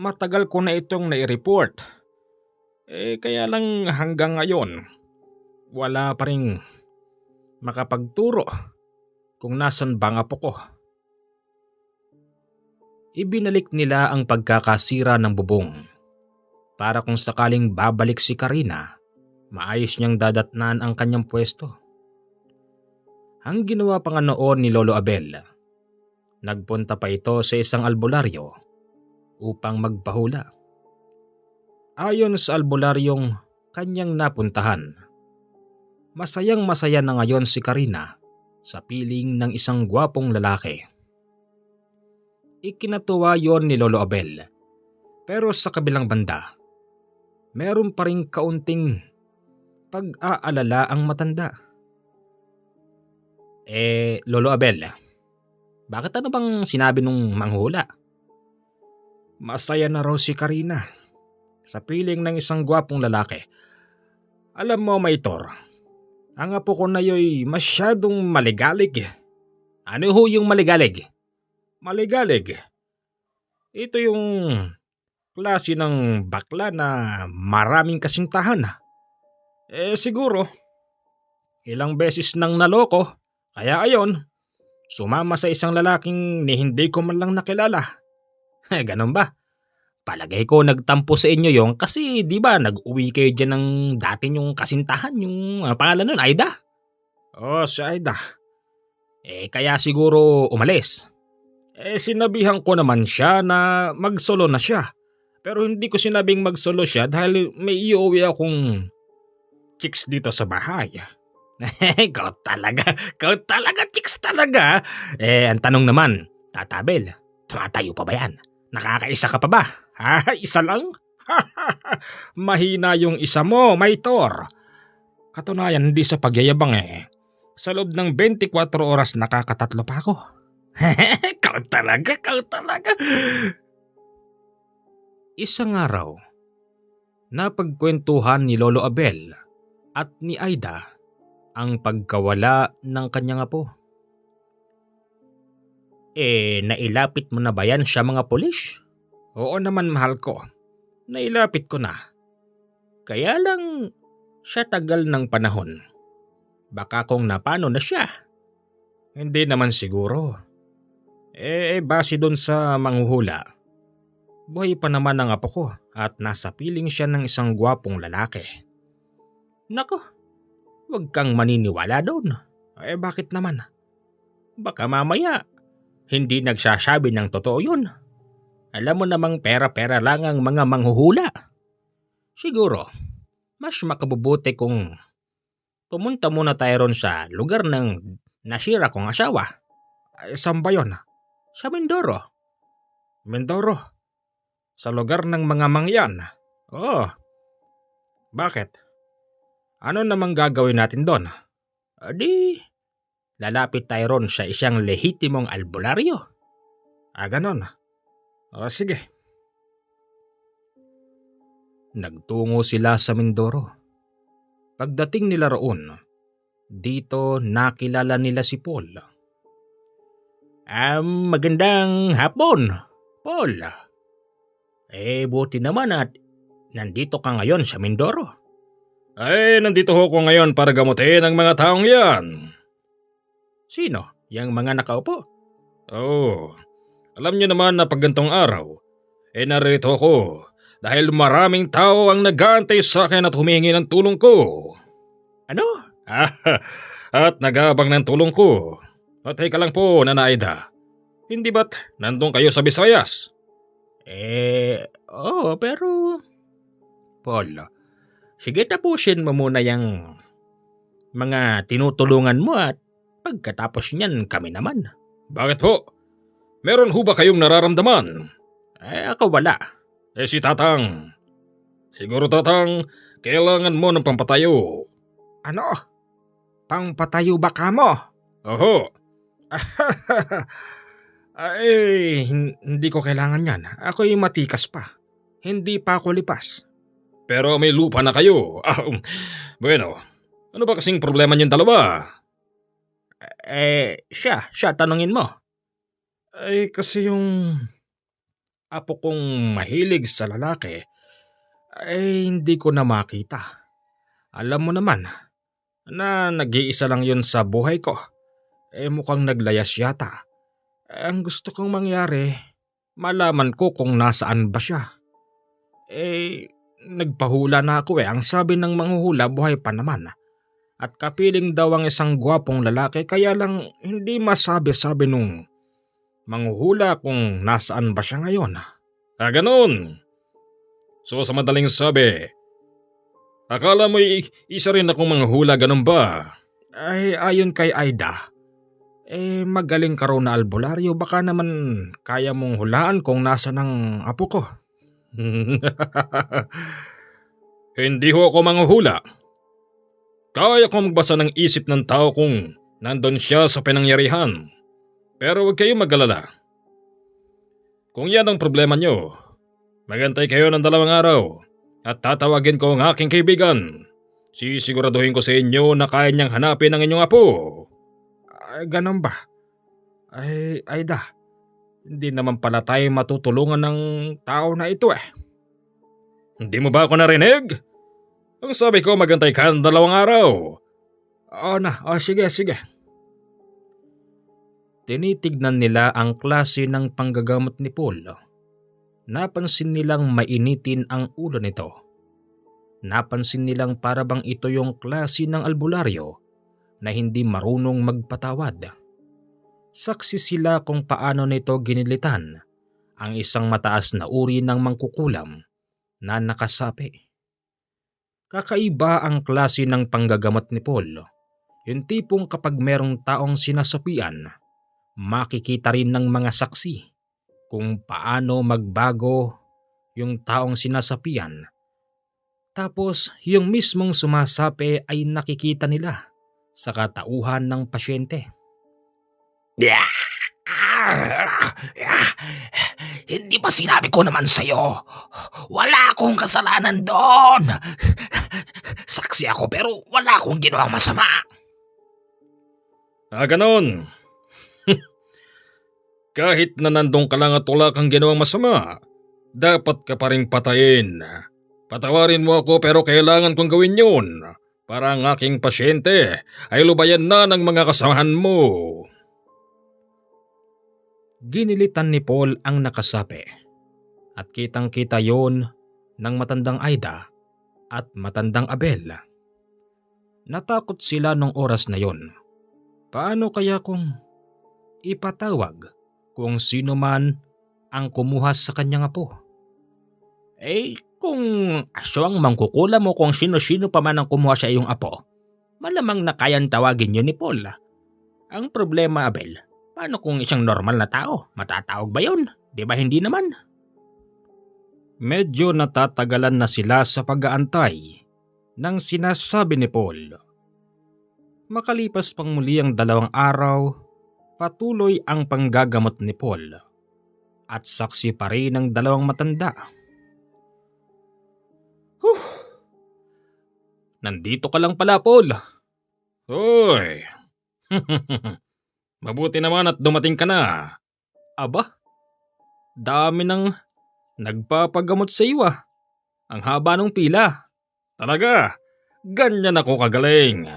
matagal ko na itong nai-report. Kaya lang hanggang ngayon, wala pa ring makapagturo kung nasan ba ang apo ko. Ibinalik nila ang pagkakasira ng bubong para kung sakaling babalik si Karina, maayos niyang dadatnan ang kanyang pwesto. Ang ginawa pa nga noon ni Lolo Abel, nagpunta pa ito sa isang albularyo upang magpahula. Ayon sa albularyong kanyang napuntahan, masayang-masaya na ngayon si Karina sa piling ng isang gwapong lalaki. Ikinatuwa yon ni Lolo Abel, pero sa kabilang banda, meron pa ring kaunting pag-aalala ang matanda. Lolo Abel, bakit ano bang sinabi nung manghula? Masaya na raw si Karina sa piling ng isang gwapong lalaki. Alam mo, Maitor, Ang apo ko na yo'y masyadong maligalig. Ano ho yung maligalig? Maligalig? Ito yung klase ng bakla na maraming kasintahan. Siguro, ilang beses nang naloko, kaya ayon, sumama sa isang lalaking ni hindi ko man lang nakilala. Ganun ba? Palagay ko nagtampo sa inyo yung kasi di ba nag-uwi kayo dyan ng dati yung kasintahan, yung pangalan nun, Aida? Oh, si Aida. Kaya siguro umalis. Sinabihan ko naman siya na magsolo na siya. Pero hindi ko sinabing magsolo siya dahil may iuwi akong chicks dito sa bahay. Ikaw talaga, chicks talaga. Ang tanong naman, Tatabel, tumatayo pa ba yan? Nakakaisa ka pa ba? Isa lang? Mahina yung isa mo, Maitor. Katunayan, hindi sa pagyayabang Sa loob ng 24 oras nakakatatlo pa ako. Ikaw talaga. Isang araw, napagkwentuhan ni Lolo Abel at ni Aida ang pagkawala ng kanyang apo. Nailapit mo na ba yan sa mga pulis? Oo naman, mahal ko. Nailapit ko na. Kaya lang sa tagal ng panahon, baka kung napano na siya. Hindi naman siguro. Base dun sa manghuhula, buhay pa naman ang apo ko at nasa piling siya ng isang gwapong lalaki. Nako, huwag kang maniniwala doon. Bakit naman? Baka mamaya, hindi nagsasabi ng totoo yun. Alam mo namang pera-pera lang ang mga manghuhula. Siguro, mas makabubuti kung pumunta muna tayo ron sa lugar ng nasira kong asawa. Saan ba yun? Sa Mindoro. Mindoro? Sa lugar ng mga mangyan? Oo. Bakit? Ano namang gagawin natin doon? Lalapit tayo ron sa isang lehitimong albularyo. Ganon. Sige. Nagtungo sila sa Mindoro. Pagdating nila roon, dito nakilala nila si Paul. Magandang hapon, Paul. Buti naman at nandito ka ngayon sa Mindoro. Nandito ho ko ngayon para gamutin ang mga taong yan. Sino? Yang mga nakaupo? Alam niyo naman na pag gantong araw, narito ako dahil maraming tao ang nag-aantay sa akin at humingi ng tulong ko. Ano? At nag-aabang ng tulong ko. Teka lang po, Nana Aida. Hindi ba't nandun kayo sa Visayas? Oo, pero... Paul, sige tapusin mo muna yung mga tinutulungan mo at pagkatapos niyan kami naman. Bakit ho? Meron ho ba kayong nararamdaman? Ako wala. Si Tatang. Siguro Tatang, kailangan mo ng pampatayo. Ano? Pampatayo ba ka mo? Oho. Hindi ko kailangan yan. Ako'y matikas pa. Hindi pa ako lipas. Pero may lupa na kayo. Bueno, ano ba kasing problema niyong dalawa? Siya tanungin mo. Kasi yung apo kong mahilig sa lalaki, hindi ko na makita. Alam mo naman, na nag-iisa lang yun sa buhay ko. Mukhang naglayas yata. Ang gusto kong mangyari, malaman ko kung nasaan ba siya. Nagpahula na ako Ang sabi ng manghuhula, buhay pa naman. At kapiling daw ang isang gwapong lalaki, kaya lang hindi masabi-sabi nung manghuhula kung nasaan ba siya ngayon. Ganun. So sa madaling sabi, akala mo isa rin akong manghuhula, ganun ba? Ayon kay Aida, magaling ka raw na albularyo, baka naman kaya mong hulaan kung nasa ng apo ko. Hindi ho ako manghuhula. Kaya kong magbasa ng isip ng tao kung nandun siya sa pinangyarihan. Pero huwag kayong mag-alala. Kung yan ang problema nyo, magantay kayo ng 2 araw at tatawagin ko ang aking kaibigan. Sisiguraduhin ko sa inyo na kaya niyang hanapin ang inyong apo. Ay, ganun ba? Ay, Aida, hindi naman pala tayo matutulungan ng tao na ito eh. Hindi mo ba ako narinig? Ang sabi ko magantay ka ng 2 araw. Oo na, sige. Tinitignan nila ang klase ng panggagamot ni Paul. Napansin nilang mainitin ang ulo nito. Napansin nilang para bang ito yung klase ng albularyo na hindi marunong magpatawad. Saksi sila kung paano nito ginilitan ang isang mataas na uri ng mangkukulam na nakasapi. Kakaiba ang klase ng panggagamot ni Paul. Yung tipong kapag merong taong sinasapian, makikita rin ng mga saksi kung paano magbago yung taong sinasapian. Tapos yung mismong sumasapi ay nakikita nila sa katauhan ng pasyente. Hindi ba sinabi ko naman sa'yo? Wala akong kasalanan doon. Saksi ako pero wala akong ginawang masama. Ganon. Kahit na nandong ka lang at wala kang ginawang masama, dapat ka pa rin patayin. Patawarin mo ako pero kailangan kong gawin yun para ang aking pasyente ay lubayan na ng mga kasamahan mo. Ginilitan ni Paul ang nakasapi at kitang-kita yon ng matandang Aida at matandang Abel. Natakot sila nung oras na yon. Paano kaya kung ipatawag kung sino man ang kumuha sa kanyang apo? Kung asyong mangkukulam mo kung sino-sino pa man ang kumuha sa iyong apo, malamang na kayang tawagin yun ni Paul. Ang problema, Abel, paano kung isang normal na tao? Matatawag ba yun? Di ba hindi naman? Medyo natatagalan na sila sa pag-aantay ng sinasabi ni Paul. Makalipas pang muli ang 2 araw, patuloy ang panggagamot ni Paul at saksi pa rin ang 2 matanda. Nandito ka lang pala, Paul. Hoy! Mabuti naman at dumating ka na. Aba, dami nang nagpapagamot sa iyo ah. Ang haba ng pila. Talaga, ganyan ako kagaling.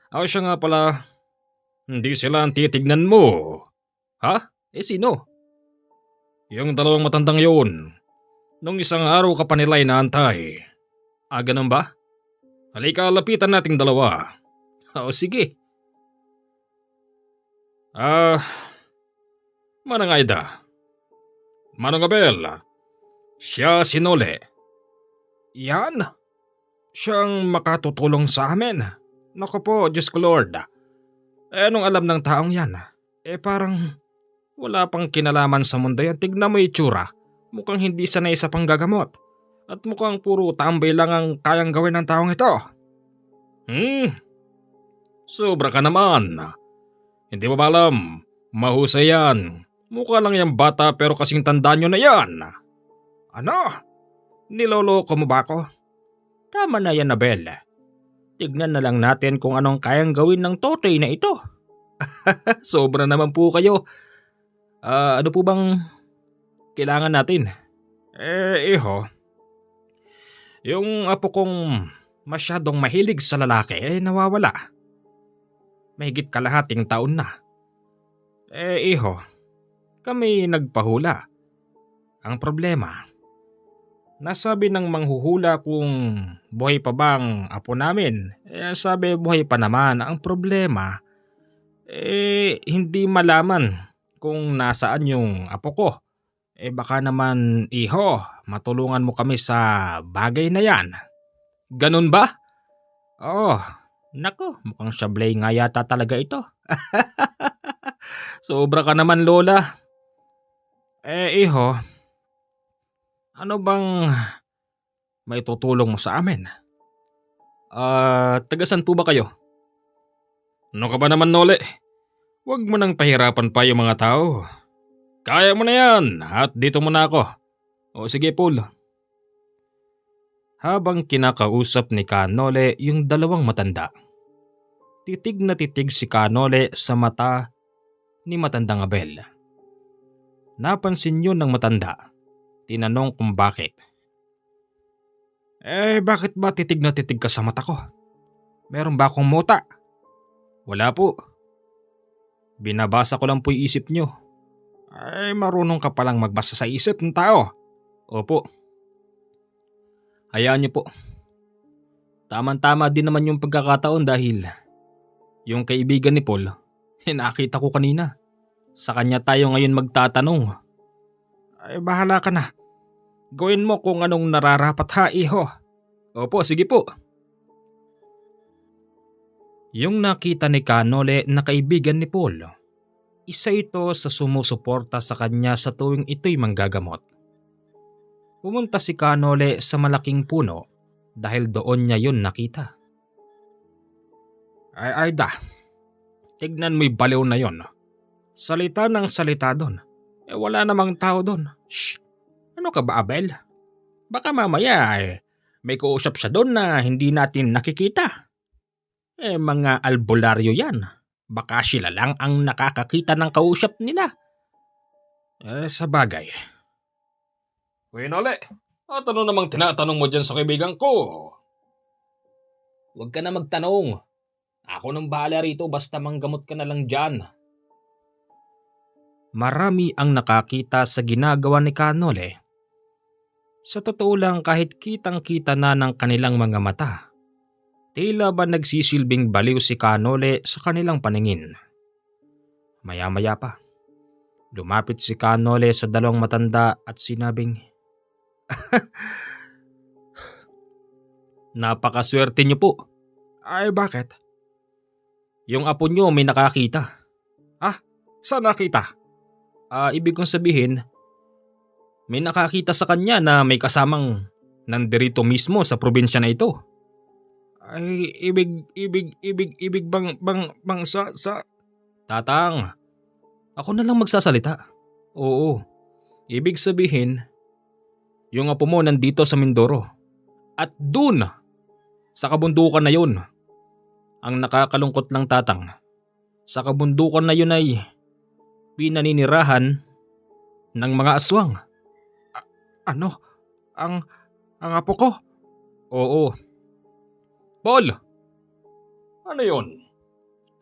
Ako siya nga pala, hindi sila ang titignan mo. Ha? Sino? Yung 2 matandang yun. Nung isang araw ka pa nila inaantay. Ganun ba? Halika, lapitan nating 2. Sige. Manang Aida. Manang Abel. Siya si Nole. Yan. Siyang makatutulong sa amin. Naku po, Diyos ko Lord. Anong alam ng taong yan? Parang wala pang kinalaman sa mundo yan. Tignan mo itsura. Mukhang hindi sanay sa panggagamot. At mukhang puro tambay lang ang kayang gawin ng taong ito. Sobra ka naman. Hindi mo ba alam? Mahusay yan. Mukha lang yung bata pero kasing tanda nyo na yan. Ano? Niloloko mo ba ako? Tama na yan, Abel. Tignan na lang natin kung anong kayang gawin ng totoy na ito. Sobra naman po kayo. Ano po bang kailangan natin? Iho. Yung apo kong masyadong mahilig sa lalaki nawawala. Mahigit kalahating taon na. Iho, kami nagpahula. Ang problema, nasabi ng manghuhula kung buhay pa bang apo namin. Sabi buhay pa naman. Ang problema, hindi malaman kung nasaan yung apo ko. Baka naman, iho, matulungan mo kami sa bagay na yan. Ganun ba? Oh, nako, mukhang sablay nga yata talaga ito. Sobra ka naman, Lola. Iho, ano bang may tutulong mo sa amin? Tagasan po ba kayo? Ano ka ba naman, Nole? Huwag mo nang pahirapan pa yung mga tao. Kaya mo na yan at dito muna ako. O sige, Paul. habang kinakausap ni Kanole yung dalawang matanda. Titig na titig si Kanole sa mata ni matandang Abel. Napansin yun ng matanda. Tinanong kung bakit. Bakit ba titig na titig ka sa mata ko? Meron ba akong muta? Wala po. Binabasa ko lang po yung isip nyo. Marunong ka palang magbasa sa isip ng tao. Opo. Hayaan niyo po. Tama-tama din naman yung pagkakataon dahil yung kaibigan ni Paul, nakita ko kanina. Sa kanya tayo ngayon magtatanong. Bahala ka na. Gawin mo kung anong nararapat ha, iho. Opo, sige po. Yung nakita ni Kanole na kaibigan ni Paul, isa ito sa sumusuporta sa kanya sa tuwing ito'y manggagamot. Pumunta si Kanole sa malaking puno dahil doon niya yun nakita. Ayda, tignan mo'y baliw na yon. Salita ng salita doon. Wala namang tao doon. Shh! Ano ka ba, Abel? Baka mamaya may kausap siya doon na hindi natin nakikita. Mga albularyo yan. Baka sila lang ang nakakakita ng kausap nila. Sa bagay. Nole, at ano namang tinatanong mo dyan sa kaibigan ko? Huwag ka na magtanong. Ako nang bahala rito basta manggamot ka na lang dyan. Marami ang nakakita sa ginagawa ni Kanole. Sa totoo lang kahit kitang-kita na ng kanilang mga mata, tila ba nagsisilbing baliw si Kanole sa kanilang paningin. Maya-maya pa, lumapit si Kanole sa dalawang matanda at sinabing, Napakaswerte niyo po. Bakit? Yung apo niyo may nakakita. Saan nakita? Ibig kong sabihin, may nakakita sa kanya na may kasamang nandirito mismo sa probinsya na ito. Ibig bang sa... Tatang, ako na lang magsasalita. Oo, ibig sabihin, yung apo mo nandito sa Mindoro. At dun, sa kabundukan na yun. Ang nakakalungkot lang, tatang, sa kabundukan na yun ay pinaninirahan ng mga aswang. Ano? Ang apo ko? Oo. Paul! Ano yun?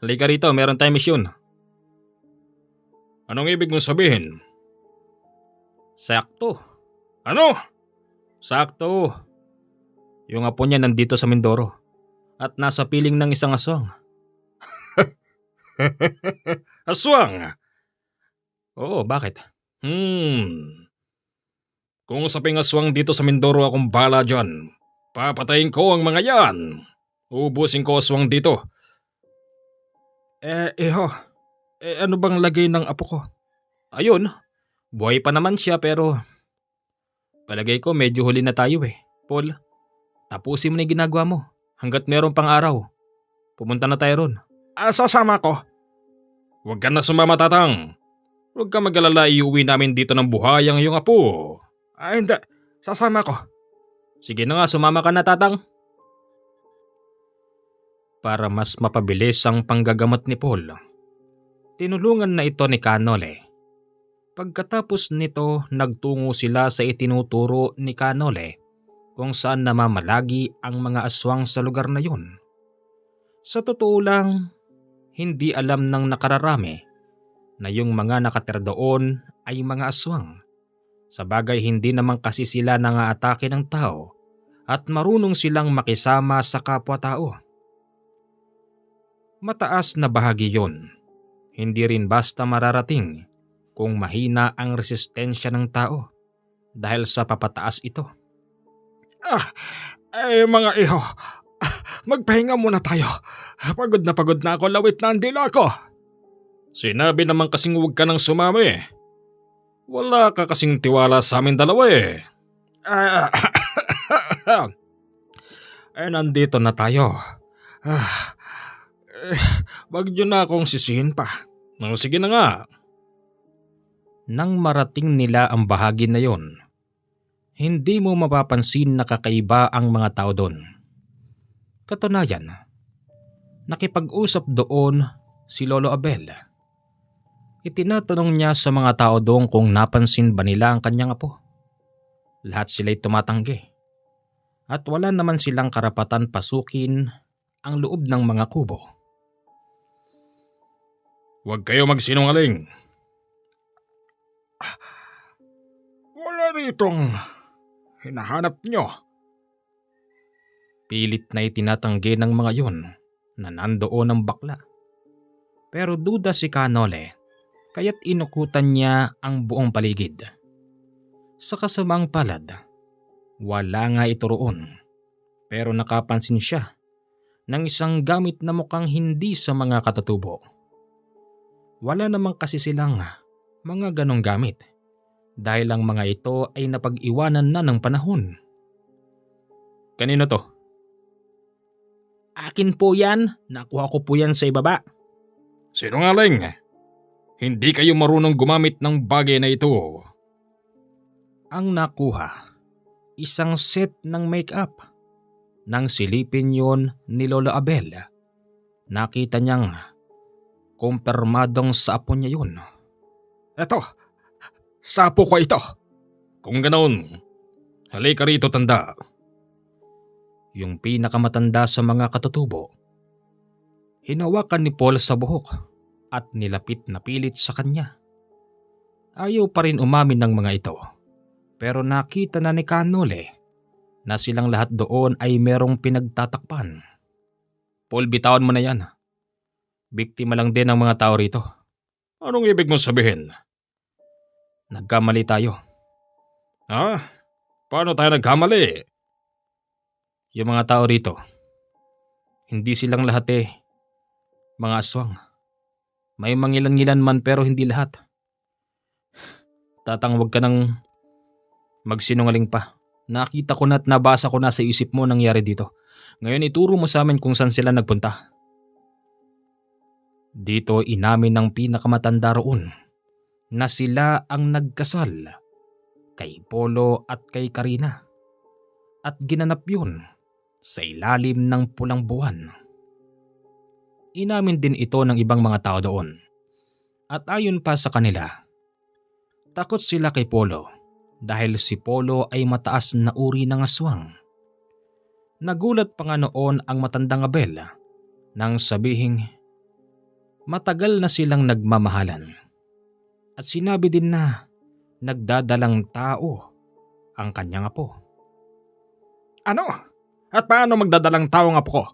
Halika rito, meron tayong misyon. Anong ibig mong sabihin? Sakto. Ano? Sakto. Yung apo niya nandito sa Mindoro at nasa piling ng isang aswang. Aswang? Oo, bakit? Kung usaping aswang dito sa Mindoro akong bala dyan, papatayin ko ang mga yan. Ubusin ko aswang dito. Ano bang lagay ng apo ko? Ayun, buhay pa naman siya pero palagay ko medyo huli na tayo Paul, tapusin mo na yung ginagawa mo hanggat meron pang araw. Pumunta na tayo ron. Sasama ko. Huwag ka na sumama, tatang. Huwag ka mag-alala, iuwi namin dito ng buhay ang iyong apo. Hindi. Sasama ko. Sige na nga, sumama ka na, tatang. Para mas mapabilis ang panggagamot ni Paul, tinulungan na ito ni Kanole. Pagkatapos nito, nagtungo sila sa itinuturo ni Kanole kung saan namamalagi ang mga aswang sa lugar na yun. Sa totoo lang, hindi alam ng nakararami na yung mga nakatira doon ay mga aswang. Sa bagay hindi naman kasi sila nangaatake ng tao at marunong silang makisama sa kapwa-tao. Mataas na bahagi yon. Hindi rin basta mararating kung mahina ang resistensya ng tao dahil sa papataas ito. Mga iho, magpahinga muna tayo. Pagod na ako, lawit na ang dila ko. Sinabi naman kasing huwag ka nang sumami. Wala ka kasing tiwala sa amin dalawa nandito na tayo. Wag nyo na akong sisihin pa. Sige na nga. Nang marating nila ang bahagi na yon, Hindi mo mapapansin na kakaiba ang mga tao doon. Katunayan, nakipag-usap doon si Lolo Abel. Itinatanong niya sa mga tao doon kung napansin ba nila ang kanyang apo. Lahat sila'y tumatanggi. At wala naman silang karapatan pasukin ang loob ng mga kubo. Huwag kayo magsinungaling. Wala ritong hinahanap nyo. Pilit na itinatanggi ng mga yun na nandoon ang bakla. Pero duda si Kanole kaya't inukutan niya ang buong paligid. Sa kasamang palad, wala nga ito roon. Pero nakapansin siya ng isang gamit na mukhang hindi sa mga katatubo. Wala naman kasi silang mga ganong gamit dahil ang mga ito ay napag-iwanan na ng panahon. Kanino to? Akin po yan, nakuha ko po yan sa ibaba. Sinungaling! Hindi kayo marunong gumamit ng bagay na ito. Ang nakuha, isang set ng make-up. Nang silipin yon ni Lolo Abel, nakita niyang kumpirmadong sa apo niya yun. Eto, sa apo ko ito. Kung ganoon, halika rito tanda. Yung pinakamatanda sa mga katutubo, hinawakan ni Paul sa buhok at nilapit na pilit sa kanya. Ayaw pa rin umamin ng mga ito, pero nakita na ni Kanole na silang lahat doon ay merong pinagtatakpan. Paul, bitawan mo na yan. Biktima lang din ang mga tao rito. Anong ibig mong sabihin? Nagkamali tayo. Ha? Paano tayo nagkamali? Yung mga tao rito, hindi silang lahat mga aswang. May mangilan-ngilan man pero hindi lahat. Tatang, huwag ka nang magsinungaling pa. Nakita ko na at nabasa ko na sa isip mo nangyari dito. Ngayon ituro mo sa amin kung saan sila nagpunta. Dito inamin ng pinakamatanda roon na sila ang nagkasal kay Polo at kay Karina. At ginanap yun sa ilalim ng pulang buwan. Inamin din ito ng ibang mga tao doon. At ayon pa sa kanila, takot sila kay Polo dahil si Polo ay mataas na uri ng aswang. Nagulat pa nga noon ang matandang Abel nang sabihing matagal na silang nagmamahalan. At sinabi din na nagdadalang tao ang kanyang apo. Ano? At paano magdadalang tao ang apo ko?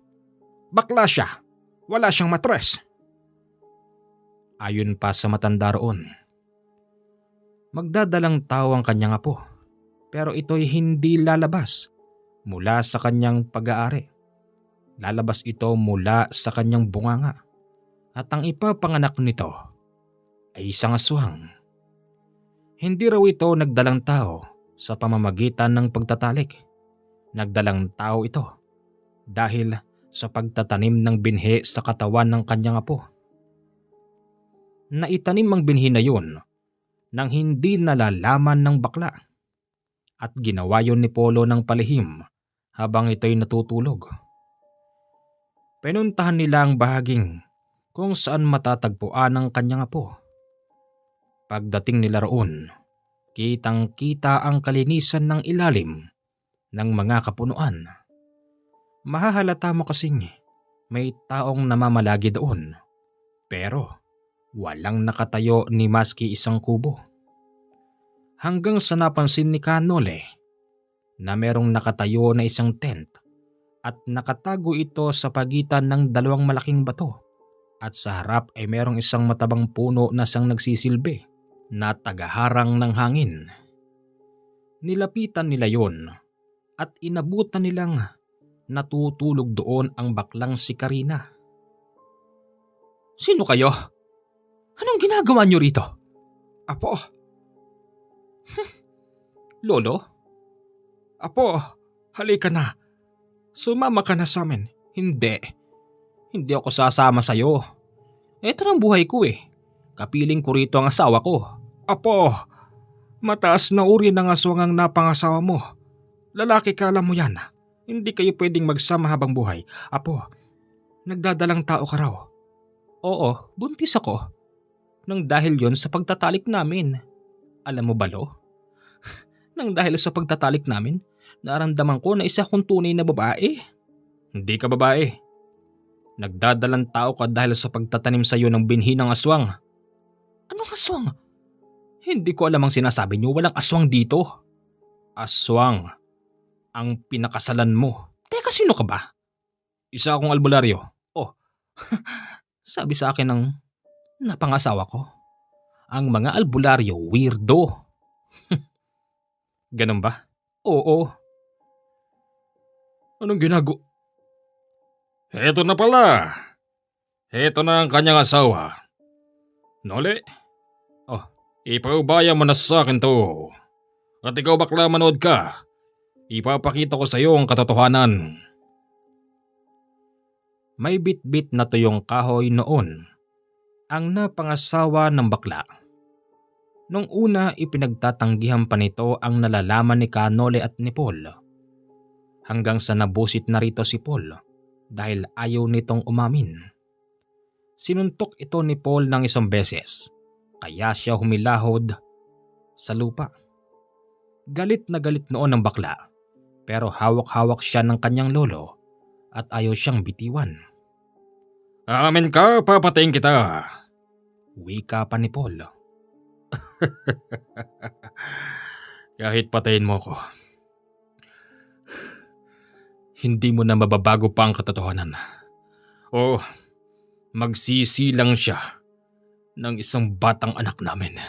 Bakla siya. Wala siyang matres. Ayon pa sa matanda roon, magdadalang tao ang kanyang apo, pero ito'y hindi lalabas mula sa kanyang pag-aari. Lalabas ito mula sa kanyang bunganga at ang ipapanganak nito ay isang aswang. Hindi raw ito nagdalang tao sa pamamagitan ng pagtatalik. Nagdalang tao ito dahil sa pagtatanim ng binhi sa katawan ng kanyang apo. Naitanim ang binhi na yun nang hindi nalalaman ng bakla at ginawa yun ni Polo ng palihim habang ito'y natutulog. Pinuntahan nila ang bahaging kung saan matatagpuan ang kanyang apo. Pagdating nila roon, kitang-kita ang kalinisan ng ilalim ng mga kapunuan. Mahahalata mo kasing may taong namamalagi doon, pero walang nakatayo ni maski isang kubo. Hanggang sa napansin ni Kanole na merong nakatayo na isang tent at nakatago ito sa pagitan ng dalawang malaking bato at sa harap ay merong isang matabang puno na siyang nagsisilbi na tagaharang ng hangin. Nilapitan nila yon at inabutan nilang natutulog doon ang baklang si Karina. Sino kayo? Anong ginagawa niyo rito? Apo. Lolo? Apo, halika na. Sumama ka na sa amin. Hindi ako sasama sa'yo. Ito ang buhay ko Kapiling ko rito ang asawa ko. Apo, Mataas na uri ng aswang ang napangasawa mo. Lalaki ka, alam mo yan. Hindi kayo pwedeng magsama habang buhay. Apo, nagdadalang tao ka raw. Oo, buntis ako. Nang dahil yon sa pagtatalik namin. Alam mo ba, Lo? Nang dahil sa pagtatalik namin, naramdaman ko na isa kong tunay na babae. Hindi ka babae. Nagdadalang tao ka dahil sa pagtatanim sa iyo ng binhi ng aswang. Anong aswang? Hindi ko alam ang sinasabi niyo, walang aswang dito. Aswang ang pinakasalan mo. Teka, sino ka ba? Isa akong albularyo. Oh, sabi sa akin ng napangasawa ko. Ang mga albularyo, weirdo. Ganun ba? Oo. Anong Heto na pala. Heto na ang kanyang asawa. Nole? Oh, ipaubaya mo na sa akin to. At ikaw bakla, manood ka. Ipapakita ko sa iyo ang katotohanan. May bit-bit na tuyong kahoy noon ang napangasawa ng bakla. Nung una, ipinagtatanggihan pa nito ang nalalaman ni Kanole at ni Paul. Hanggang sa nabusit na rito si Paul dahil ayaw nitong umamin. Sinuntok ito ni Paul ng isang beses, kaya siya humilahod sa lupa. Galit na galit noon ang bakla, pero hawak-hawak siya ng kanyang lolo at ayaw siyang bitiwan. Amin ka, papatayin kita. Wika pa ni Paul. Kahit patayin mo ko, hindi mo na mababago pa ang katotohanan. O magsisilang siya ng isang batang anak namin.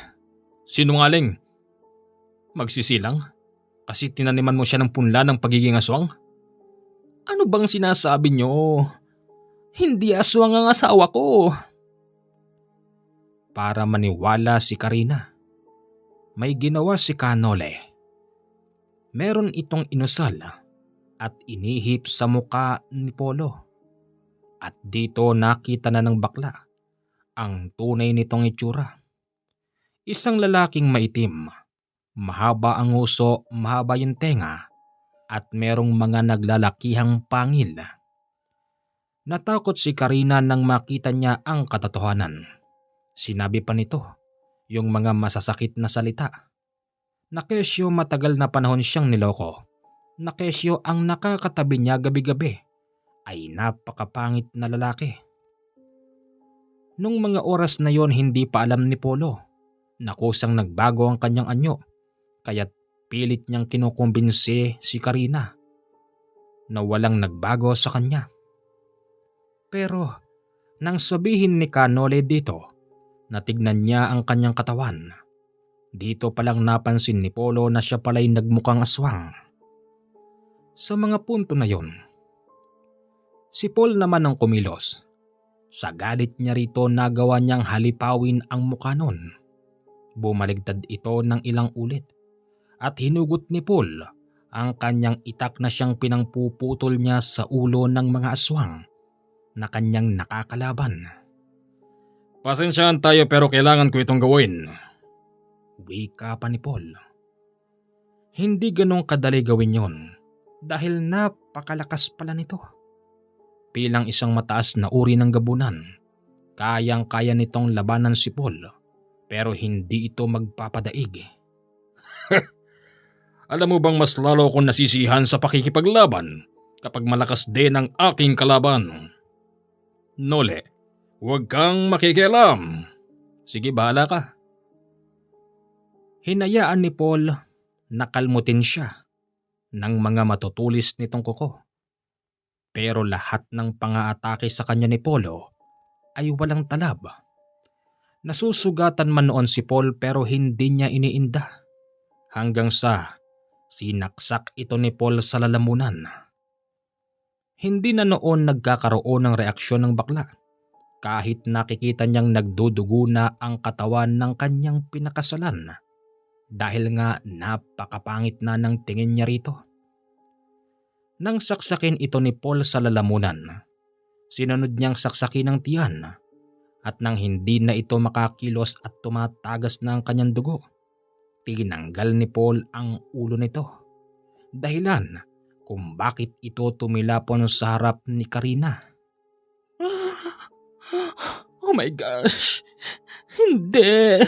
Sinungaling. Magsisilang? Kasi tinaniman mo siya ng punla ng pagiging aswang? Ano bang sinasabi niyo? Hindi aswang ang asawa ko. Para maniwala si Karina, may ginawa si Kanole. Meron itong inusal at inihip sa muka ni Polo. At dito nakita na ng bakla ang tunay nitong itsura. Isang lalaking maitim, mahaba ang uso, mahaba yung tenga, at merong mga naglalakihang pangil. Natakot si Karina nang makita niya ang katotohanan. Sinabi pa nito yung mga masasakit na salita. Na kesyo matagal na panahon siyang niloko. Na kesyo ang nakakatabi niya gabi-gabi ay napakapangit na lalaki. Nung mga oras na yon, hindi pa alam ni Polo na kusang nagbago ang kanyang anyo, kaya't pilit niyang kinukumbinsi si Karina na walang nagbago sa kanya. Pero nang sabihin ni Kanole dito, natignan niya ang kanyang katawan. Dito palang napansin ni Polo na siya pala'y nagmukhang aswang. Sa mga punto na yon, si Paul naman ang kumilos. Sa galit niya rito, nagawa niyang halipawin ang mukha nun. Bumaligtad ito ng ilang ulit at hinugot ni Paul ang kanyang itak na siyang pinangpuputol niya sa ulo ng mga aswang na kanyang nakakalaban. Pasensyahan tayo pero kailangan ko itong gawin. Wika pa ni Paul. Hindi ganong kadali gawin yon dahil napakalakas pala nito. Bilang isang mataas na uri ng gabunan, kayang-kaya nitong labanan si Paul pero hindi ito magpapadaig. Alam mo bang mas lalo akong nasisihan sa pakikipaglaban kapag malakas din ang aking kalaban? Nole, huwag kang makikialam. Sige, bahala ka. Hinayaan ni Paul na kalmutin siya ng mga matutulis nitong kuko. Pero lahat ng pang-aatake sa kanya ni Polo ay walang talab. Nasusugatan man noon si Paul pero hindi niya iniinda. Hanggang sa sinaksak ito ni Paul sa lalamunan. Hindi na noon nagkakaroon ng reaksyon ng bakla. Kahit nakikita niyang nagdudugo na ang katawan ng kanyang pinakasalan. Dahil nga napakapangit na ng tingin niya rito. Nang saksakin ito ni Paul sa lalamunan, sinunod niyang saksakin ang tiyan at nang hindi na ito makakilos at tumatagas na ang kanyang dugo, tinanggal ni Paul ang ulo nito. Dahilan kung bakit ito tumilapon sa harap ni Karina. Oh my gosh! Hindi!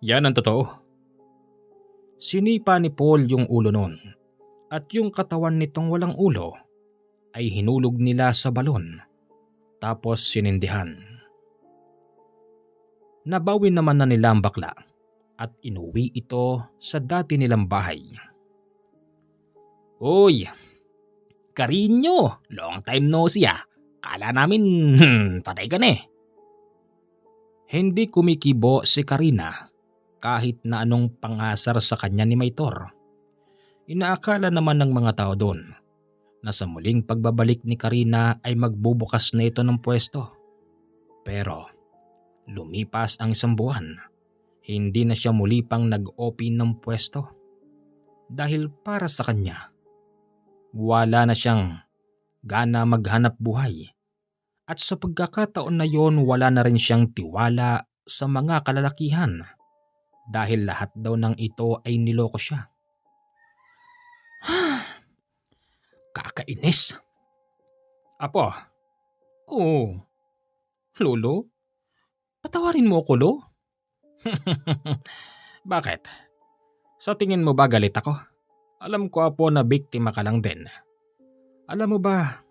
Yan ang totoo. Sinipa ni Paul yung ulo nun at yung katawan nitong walang ulo ay hinulog nila sa balon tapos sinindihan. Nabawi naman na nila ang bakla at inuwi ito sa dati nilang bahay. Uy! Carino! Long time no see ah. Kala namin patay ka na eh. Hindi kumikibo si Karina kahit na anong pangasar sa kanya ni Maitor. Inaakala naman ng mga tao doon na sa muling pagbabalik ni Karina ay magbubukas na ito ng pwesto. Pero lumipas ang 1 buwan, hindi na siya muli pang nag-open ng pwesto. Dahil para sa kanya, wala na siyang gana maghanap buhay. At sa pagkakataon na yon, wala na rin siyang tiwala sa mga kalalakihan dahil lahat daw ng ito ay niloko siya. Kakainis. Apo? Oo. Lolo? Patawarin mo ako, Lo? Bakit? Sa tingin mo ba galit ako? Alam ko, Apo, na biktima ka lang din. Alam mo ba,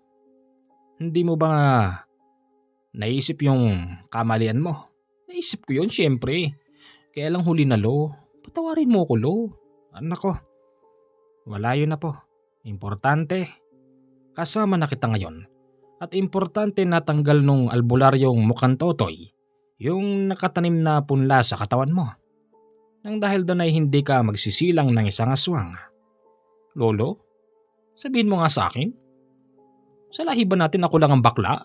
hindi mo ba naisip yung kamalian mo? Naisip ko yun, syempre. Kaya lang huli na, Lo. Patawarin mo ko, Lo. Anak ko, wala yun na po. Importante, kasama na kita ngayon. At importante na tanggal nung albularyong mukhang totoy, yung nakatanim na punla sa katawan mo. Nang dahil doon ay hindi ka magsisilang ng isang aswang. Lolo, sabihin mo nga sa akin. Sa lahi ba natin ako lang ang bakla?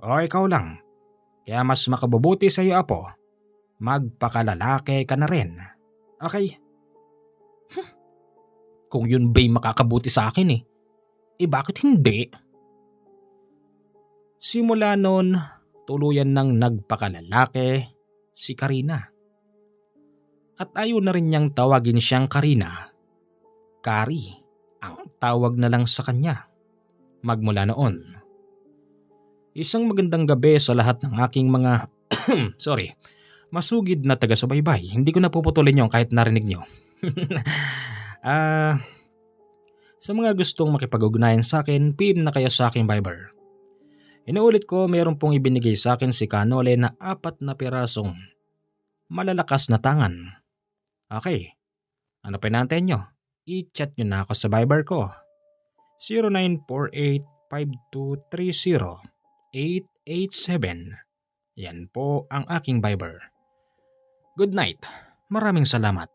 O ikaw lang? Kaya mas makabubuti sa iyo, Apo. Magpakalalaki ka na rin. Okay? Kung yun ba'y makakabuti sa akin eh. Eh bakit hindi? Simula noon, tuluyan nang nagpakalalaki si Karina. At ayaw na rin niyang tawagin siyang Karina. Kari ang tawag na lang sa kanya. Magmula noon. Isang magandang gabi sa lahat ng aking mga masugid na taga-subaybay. Hindi ko napuputulin yung kahit narinig nyo. Sa mga gustong makipag-ugnayan sa akin, PM na kayo sa aking Viber. Inuulit ko, mayroon pong ibinigay sa akin si Kanole na 4 na pirasong malalakas na tangan. Okay, ano pa inaantay nyo? I-chat nyo na ako sa Viber ko. 0948-5230-887. Yan po ang aking Viber. Good night. Maraming salamat.